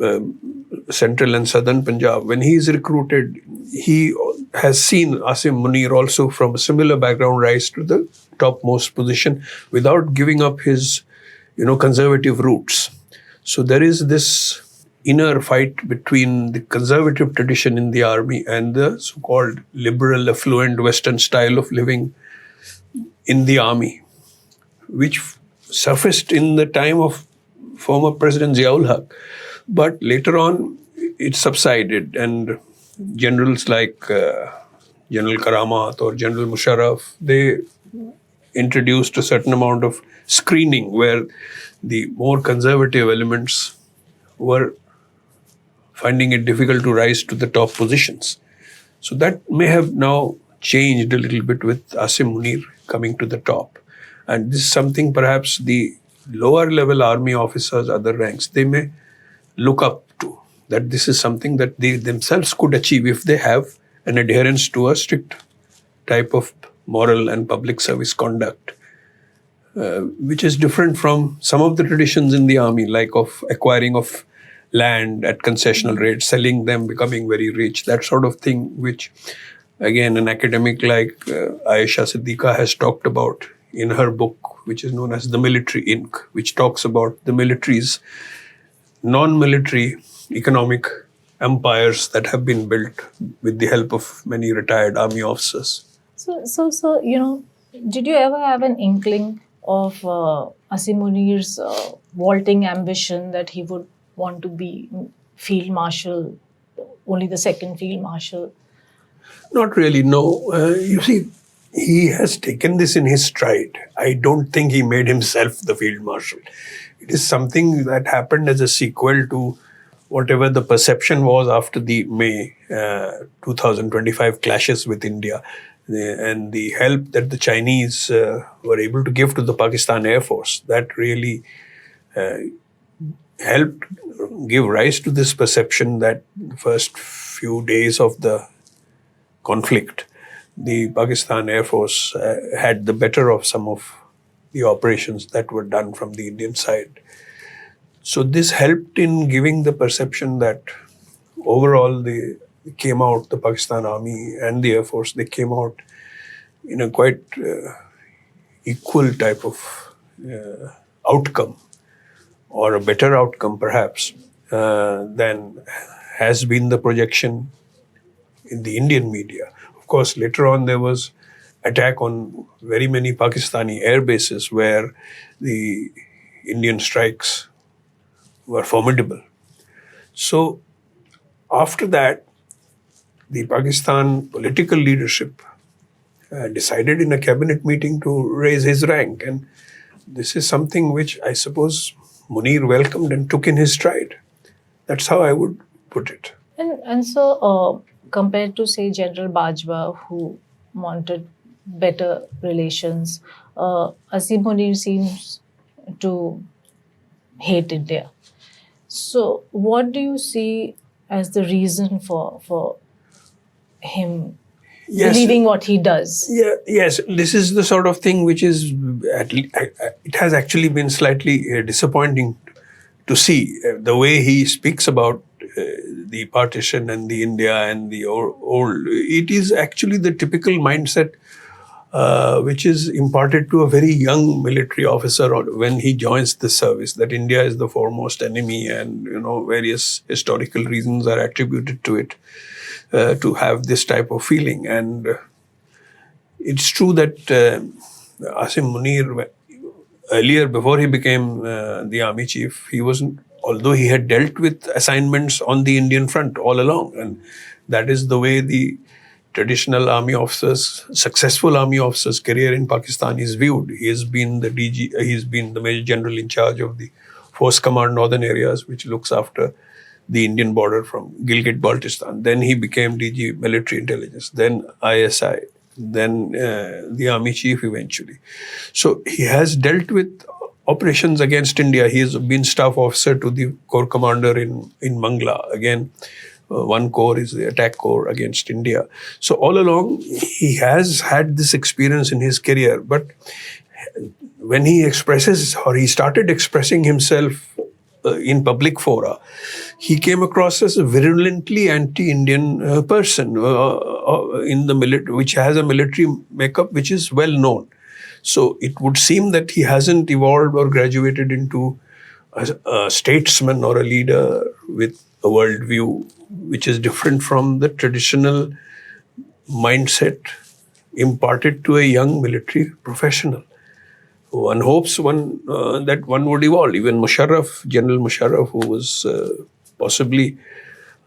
central and southern Punjab, when he is recruited, he has seen Asim Munir also from a similar background rise to the topmost position without giving up his, conservative roots. So there is this inner fight between the conservative tradition in the army and the so-called liberal, affluent Western style of living in the army, which surfaced in the time of former President Ziaul Haq. But later on, it subsided, and generals like General Karamat or General Musharraf, they introduced a certain amount of screening where the more conservative elements were finding it difficult to rise to the top positions. So that may have now changed a little bit with Asim Munir coming to the top. And this is something perhaps the lower level army officers, other ranks, they may look up to, that this is something that they themselves could achieve if they have an adherence to a strict type of moral and public service conduct, which is different from some of the traditions in the army, like of acquiring of land at concessional rates, selling them, becoming very rich, that sort of thing, which again an academic like Ayesha Siddiqa has talked about in her book, which is known as The Military Inc., which talks about the military's non-military economic empires that have been built with the help of many retired army officers. So, did you ever have an inkling of Asim Munir's vaulting ambition that he would want to be field marshal, only the second field marshal? Not really, no. You see, he has taken this in his stride. I don't think he made himself the field marshal. It is something that happened as a sequel to whatever the perception was after the May 2025 clashes with India, and the help that the Chinese were able to give to the Pakistan Air Force. That really helped give rise to this perception that the first few days of the conflict, the Pakistan Air Force had the better of some of the operations that were done from the Indian side. So this helped in giving the perception that overall the Pakistan Army and the Air Force, they came out in a quite equal type of outcome, or a better outcome perhaps, than has been the projection in the Indian media. Of course, later on there was attack on very many Pakistani air bases where the Indian strikes were formidable. So after that, the Pakistan political leadership decided in a cabinet meeting to raise his rank. And this is something which I suppose Munir welcomed and took in his stride. That's how I would put it. And so compared to, say, General Bajwa, who wanted better relations, Asim Munir seems to hate India. So what do you see as the reason for him believing what he does? Yes, this is the sort of thing which is, it has actually been slightly disappointing to see the way he speaks about the partition and the India and the old. It is actually the typical mindset which is imparted to a very young military officer when he joins the service, that India is the foremost enemy, and various historical reasons are attributed to it to have this type of feeling. And it's true that Asim Munir, earlier, before he became the army chief, he wasn't, although he had dealt with assignments on the Indian front all along, and that is the way the traditional army officers, successful army officers' career in Pakistan is viewed. He has been the DG, he's been the Major General in charge of the Force Command Northern Areas, which looks after the Indian border from Gilgit-Baltistan. Then he became DG Military Intelligence, then ISI, then the Army Chief eventually. So he has dealt with operations against India. He has been staff officer to the Corps Commander in Mangla. Again, one corps is the attack corps against India. So all along, he has had this experience in his career. But when he expresses, or he started expressing himself in public fora, he came across as a virulently anti-Indian person in the military, which has a military makeup which is well known. So it would seem that he hasn't evolved or graduated into a statesman or a leader with a worldview which is different from the traditional mindset imparted to a young military professional. One hopes that one would evolve. Even General Musharraf, who was possibly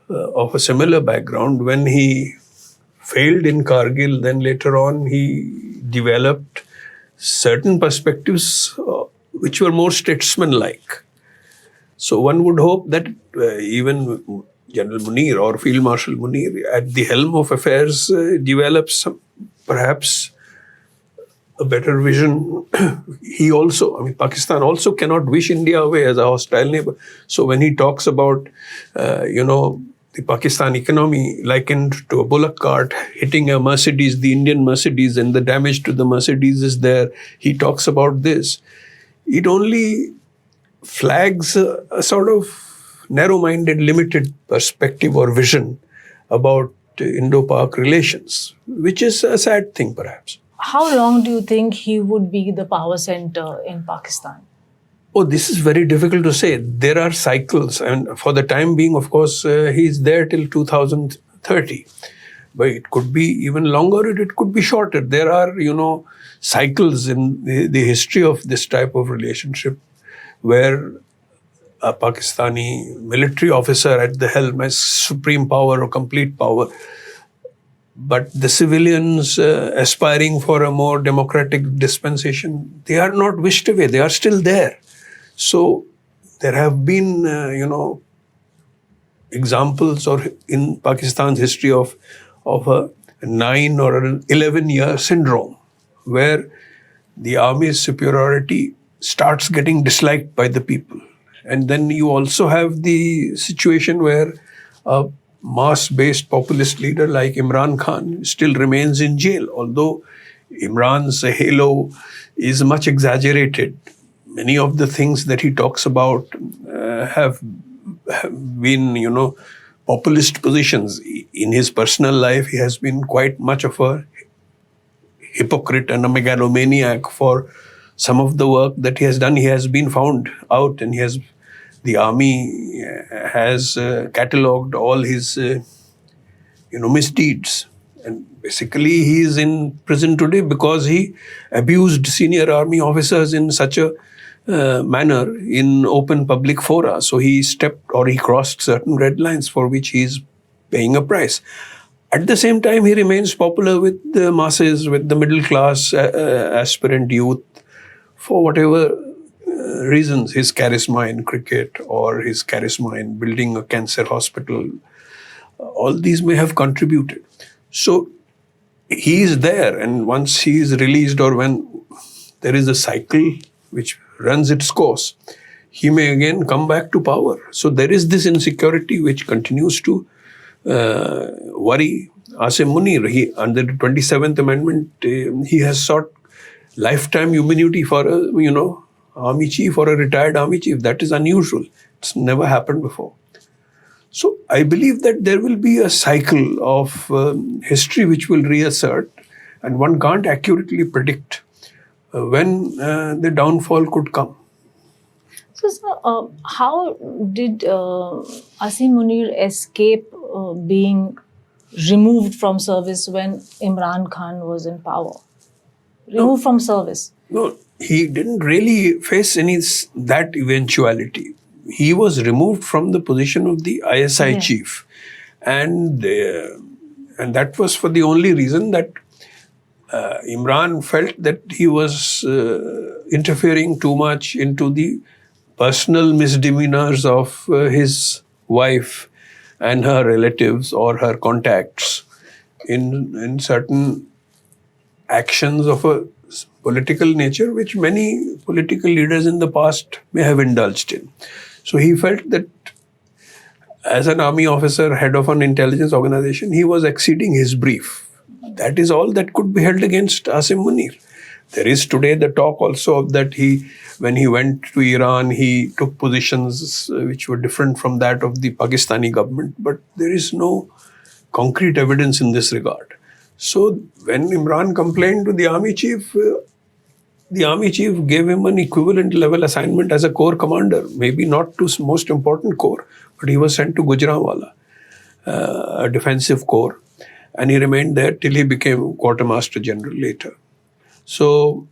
of a similar background, when he failed in Kargil, then later on he developed certain perspectives which were more statesman-like. So one would hope that even General Munir or Field Marshal Munir at the helm of affairs develops perhaps a better vision. Pakistan also cannot wish India away as a hostile neighbor. So when he talks about, the Pakistan economy likened to a bullock cart hitting a Mercedes, the Indian Mercedes, and the damage to the Mercedes is there, he talks about this. It only flags a sort of narrow-minded, limited perspective or vision about Indo-Pak relations, which is a sad thing, perhaps. How long do you think he would be the power center in Pakistan? Oh, this is very difficult to say. There are cycles, and for the time being, of course, he's there till 2030. But it could be even longer, it could be shorter. There are, cycles in the history of this type of relationship where a Pakistani military officer at the helm has supreme power or complete power. But the civilians aspiring for a more democratic dispensation, they are not wished away. They are still there. So there have been, examples or in Pakistan's history of a 9 or an 11-year syndrome where the army's superiority starts getting disliked by the people. And then you also have the situation where a mass-based populist leader like Imran Khan still remains in jail, although Imran's halo is much exaggerated. Many of the things that he talks about have been, populist positions. In his personal life, he has been quite much of a hypocrite and a megalomaniac for some of the work that he has done. He has been found out, and the army has catalogued all his, misdeeds. And basically, he is in prison today because he abused senior army officers in such a manner in open public fora. So he crossed certain red lines for which he is paying a price. At the same time, he remains popular with the masses, with the middle class aspirant youth, for whatever reasons, his charisma in cricket or his charisma in building a cancer hospital, all these may have contributed. So he is there, and once he is released or when there is a cycle which runs its course, he may again come back to power. So there is this insecurity which continues to worry Asim Munir. Under the 27th Amendment, he has sought lifetime immunity for a, army chief or a retired army chief. That is unusual. It's never happened before. So I believe that there will be a cycle of history which will reassert, and one can't accurately predict when the downfall could come. So, sir, how did Asim Munir escape being removed from service when Imran Khan was in power? Removed from service? No, he didn't really face that eventuality. He was removed from the position of the ISI chief, and that was for the only reason that Imran felt that he was interfering too much into the personal misdemeanors of his wife and her relatives or her contacts in certain actions of a political nature, which many political leaders in the past may have indulged in. So he felt that as an army officer, head of an intelligence organization, he was exceeding his brief. That is all that could be held against Asim Munir. There is today the talk also of that when he went to Iran, he took positions which were different from that of the Pakistani government, but there is no concrete evidence in this regard. So when Imran complained to the army chief gave him an equivalent level assignment as a corps commander, maybe not to most important corps, but he was sent to Gujranwala, a defensive corps, and he remained there till he became quartermaster general later. So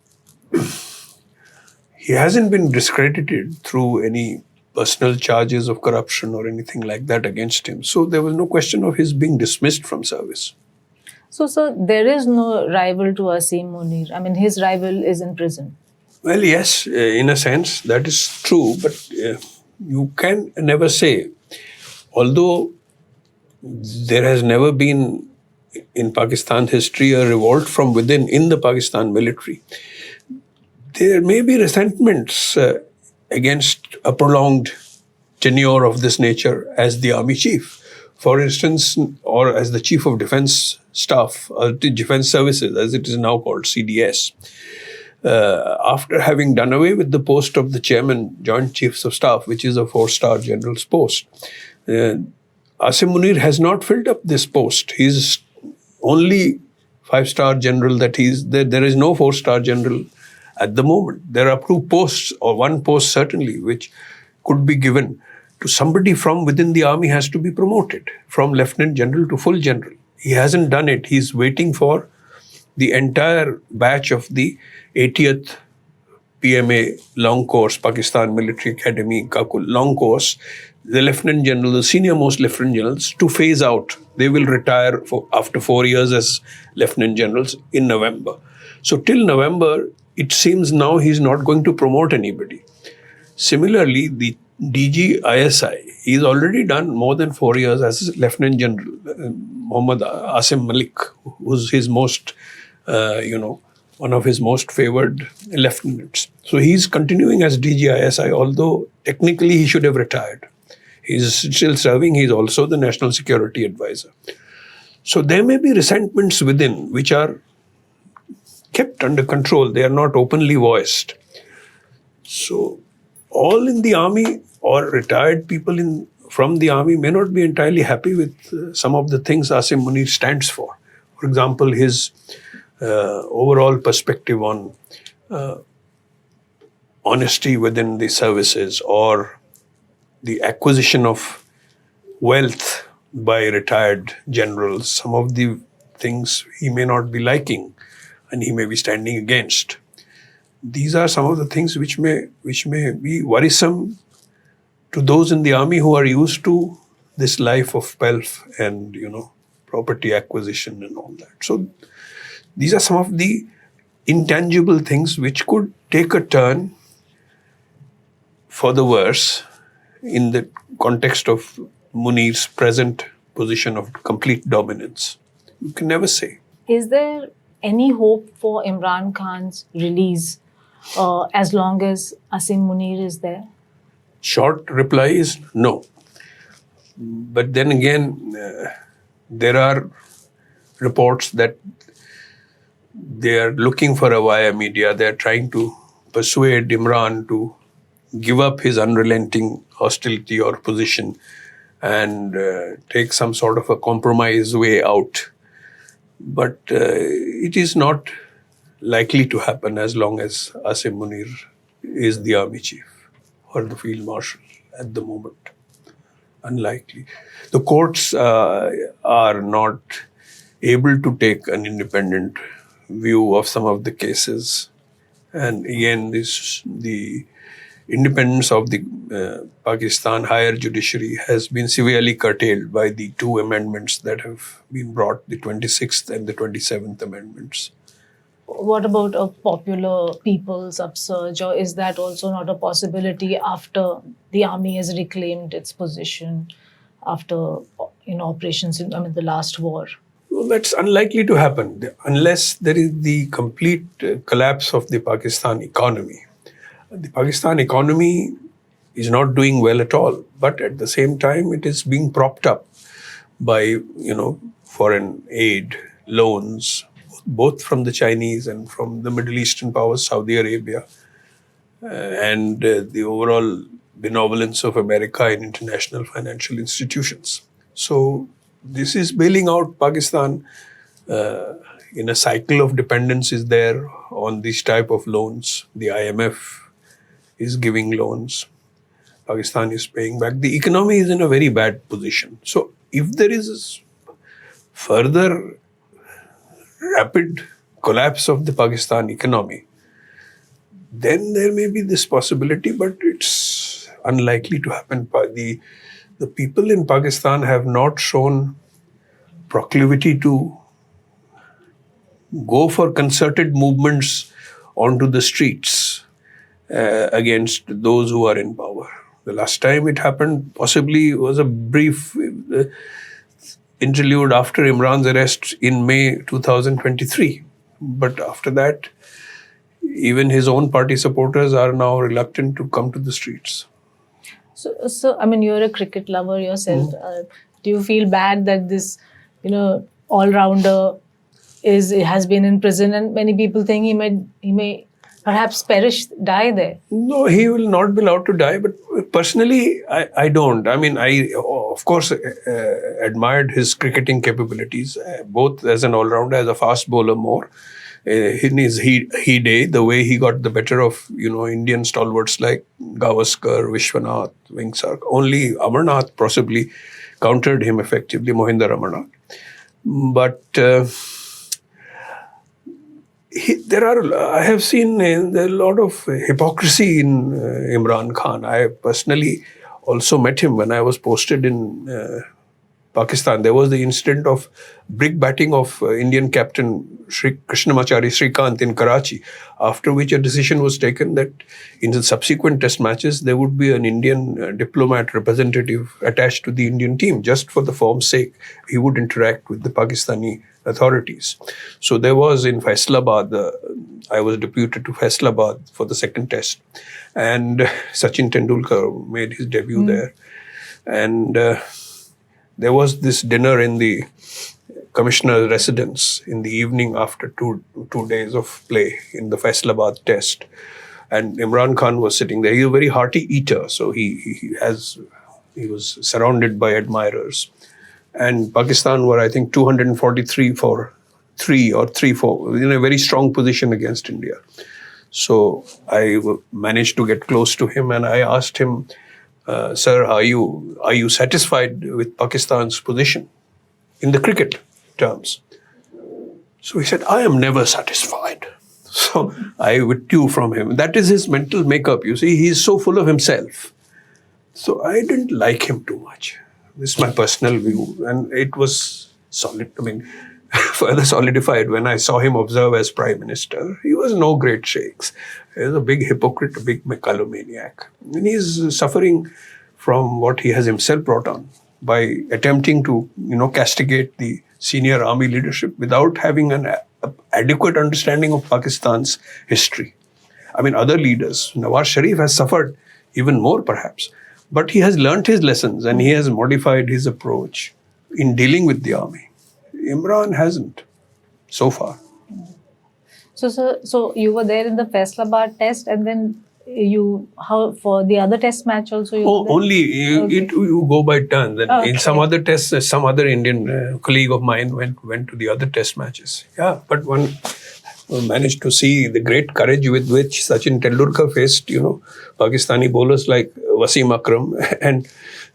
he hasn't been discredited through any personal charges of corruption or anything like that against him. So there was no question of his being dismissed from service. So, sir, there is no rival to Asim Munir. I mean, his rival is in prison. Well, yes, in a sense, that is true. But you can never say, although there has never been in Pakistan history, a revolt from within in the Pakistan military, there may be resentments against a prolonged tenure of this nature as the army chief. For instance, or as the chief of defense staff, the defense services, as it is now called, CDS. After having done away with the post of the chairman, Joint Chiefs of Staff, which is a 4-star general's post, Asim Munir has not filled up this post. He's only 5-star general that he's there. There is no 4-star general at the moment. There are 2 posts, or 1 post certainly, which could be given to somebody from within the army. Has to be promoted from lieutenant general to full general. He hasn't done it. He's waiting for the entire batch of the 80th PMA long course, Pakistan Military Academy, Kakul long course, the lieutenant general, the senior most lieutenant generals, to phase out. They will retire after 4 years as lieutenant generals in November. So till November, it seems now he's not going to promote anybody. Similarly, the DG ISI, he's already done more than 4 years as Lieutenant General. Muhammad Asim Malik, who's his most, one of his most favored lieutenants. So he's continuing as DG ISI, although technically he should have retired. He's still serving. He's also the National Security Advisor. So there may be resentments within which are kept under control. They are not openly voiced. So all in the army or retired people from the army may not be entirely happy with some of the things Asim Munir stands for. For example, his overall perspective on honesty within the services, or the acquisition of wealth by retired generals. Some of the things he may not be liking and he may be standing against. These are some of the things which may be worrisome to those in the army who are used to this life of pelf and property acquisition and all that. So these are some of the intangible things which could take a turn for the worse in the context of Munir's present position of complete dominance. You can never say. Is there any hope for Imran Khan's release as long as Asim Munir is there? Short reply is no. But then again, there are reports that they are looking for a via media. They are trying to persuade Imran to give up his unrelenting hostility or position and take some sort of a compromise way out. But it is not likely to happen as long as Asim Munir is the army chief or the field marshal at the moment. Unlikely. The courts are not able to take an independent view of some of the cases. And again, the independence of the Pakistan higher judiciary has been severely curtailed by the 2 amendments that have been brought, the 26th and the 27th amendments. What about a popular people's upsurge, or is that also not a possibility after the army has reclaimed its position after operations in the last war? Well, that's unlikely to happen unless there is the complete collapse of the Pakistan economy. The Pakistan economy is not doing well at all, but at the same time, it is being propped up by, foreign aid, loans, both from the Chinese and from the Middle Eastern powers, Saudi Arabia, and the overall benevolence of America in international financial institutions. So this is bailing out Pakistan in a cycle of dependence is there on these type of loans. The IMF is giving loans. Pakistan is paying back. The economy is in a very bad position. So if there is further rapid collapse of the Pakistan economy, then there may be this possibility, but it's unlikely to happen. The people in Pakistan have not shown proclivity to go for concerted movements onto the streets against those who are in power. The last time it happened possibly was a brief interlude after Imran's arrest in May 2023. But after that, even his own party supporters are now reluctant to come to the streets. So I mean, you're a cricket lover yourself. Do you feel bad that this, all-rounder has been in prison, and many people think he may perhaps die there? No, he will not be allowed to die. But personally, I don't. I mean, I of course admired his cricketing capabilities, both as an all-rounder, as a fast bowler more. In his heyday, the way he got the better of Indian stalwarts like Gavaskar, Vishwanath, Vingsar. Only Amarnath possibly countered him effectively, Mohinder Amarnath. But I have seen there are a lot of hypocrisy in Imran Khan. I personally also met him when I was posted in Pakistan. There was the incident of brick batting of Indian captain Krishnamachari Srikanth in Karachi, after which a decision was taken that in the subsequent test matches, there would be an Indian diplomat representative attached to the Indian team. Just for the form's sake, he would interact with the Pakistani authorities. So there was in Islamabad, I was deputed to Islamabad for the second test. And Sachin Tendulkar made his debut there. And there was this dinner in the commissioner's residence in the evening after two days of play in the Faisalabad test. And Imran Khan was sitting there. He was a very hearty eater, so he was surrounded by admirers. And Pakistan were, I think, 243 for 3 or 3-4, in a very strong position against India. So I managed to get close to him and I asked him, sir, are you satisfied with Pakistan's position in the cricket terms? So he said, I am never satisfied. So I withdrew from him. That is his mental makeup. You see, he's so full of himself. So I didn't like him too much. This is my personal view. And it was further solidified when I saw him observe as Prime Minister. He was no great shakes. He was a big hypocrite, a big megalomaniac. And he's suffering from what he has himself brought on by attempting to, castigate the senior army leadership without having an adequate understanding of Pakistan's history. I mean, other leaders, Nawaz Sharif has suffered even more perhaps, but he has learnt his lessons and he has modified his approach in dealing with the army. Imran hasn't so far. So you were there in the Faisalabad test, and then for the other test match also? You go by turns. And in some other tests, some other Indian colleague of mine went to the other test matches. Yeah, but one managed to see the great courage with which Sachin Tendulkar faced, Pakistani bowlers like Wasim Akram and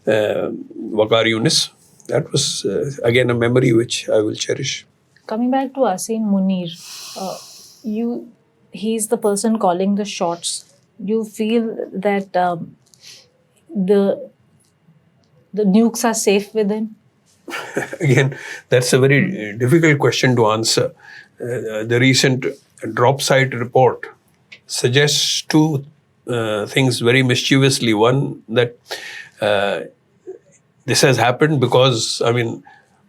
Waqar Yunus. That was, again, a memory which I will cherish. Coming back to Asim Munir, he's the person calling the shots. You feel that the nukes are safe with him? Again, that's a very difficult question to answer. The recent drop site report suggests two things very mischievously. One, that this has happened because,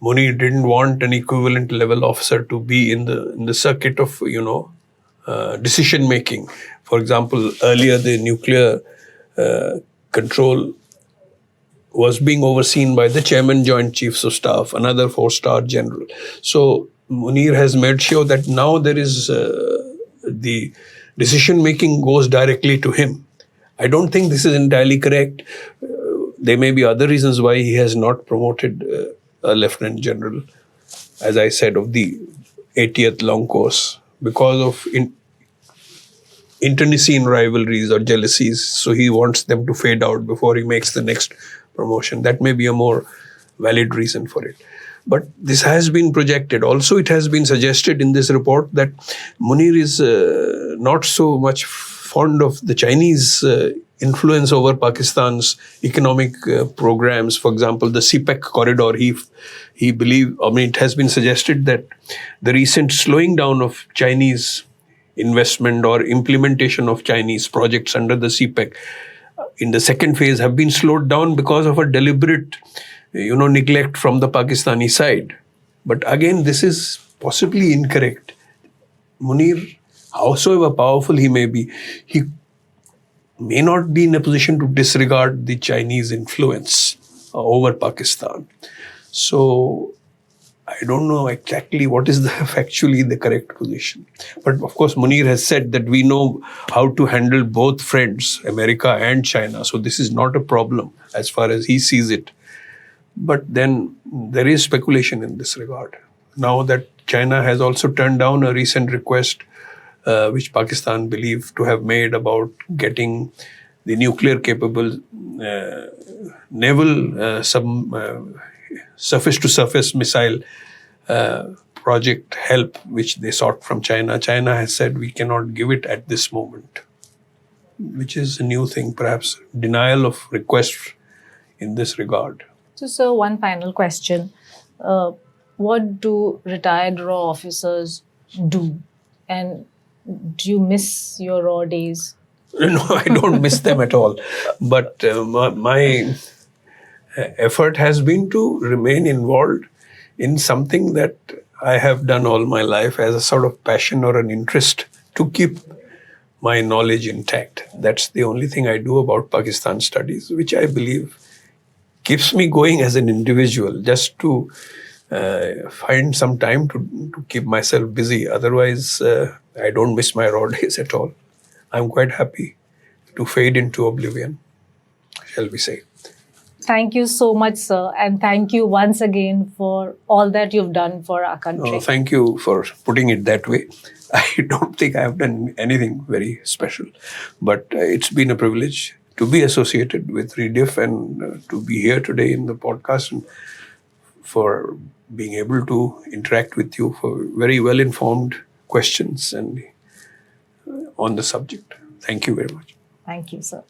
Munir didn't want an equivalent level officer to be in the circuit of, decision making. For example, earlier the nuclear control was being overseen by the chairman, Joint Chiefs of Staff, another 4-star general. So Munir has made sure that now there is the decision making goes directly to him. I don't think this is entirely correct. There may be other reasons why he has not promoted a lieutenant general, as I said, of the 80th long course, because of internecine rivalries or jealousies. So he wants them to fade out before he makes the next promotion. That may be a more valid reason for it. But this has been projected. Also, it has been suggested in this report that Munir is not so much fond of the Chinese influence over Pakistan's economic programs. For example, the CPEC corridor, he believed, it has been suggested that the recent slowing down of Chinese investment or implementation of Chinese projects under the CPEC in the second phase have been slowed down because of a deliberate neglect from the Pakistani side. But again, this is possibly incorrect. Munir, howsoever powerful he may be, he may not be in a position to disregard the Chinese influence over Pakistan. So I don't know exactly what is factually the correct position. But of course, Munir has said that we know how to handle both friends, America and China. So this is not a problem as far as he sees it. But then there is speculation in this regard. Now that China has also turned down a recent request which Pakistan believed to have made about getting the nuclear-capable naval surface-to-surface missile project help, which they sought from China. China has said we cannot give it at this moment, which is a new thing, perhaps denial of requests in this regard. So, sir, one final question. What do retired RAW officers do? And do you miss your RAW days? No, I don't miss them at all. But my effort has been to remain involved in something that I have done all my life as a sort of passion or an interest to keep my knowledge intact. That's the only thing I do about Pakistan studies, which I believe keeps me going as an individual, just to find some time to keep myself busy. Otherwise, I don't miss my raw days at all. I'm quite happy to fade into oblivion, shall we say. Thank you so much, sir. And thank you once again for all that you've done for our country. Oh, thank you for putting it that way. I don't think I have done anything very special, but it's been a privilege to be associated with Rediff and to be here today in the podcast and for being able to interact with you for very well-informed questions and on the subject. Thank you very much. Thank you, sir.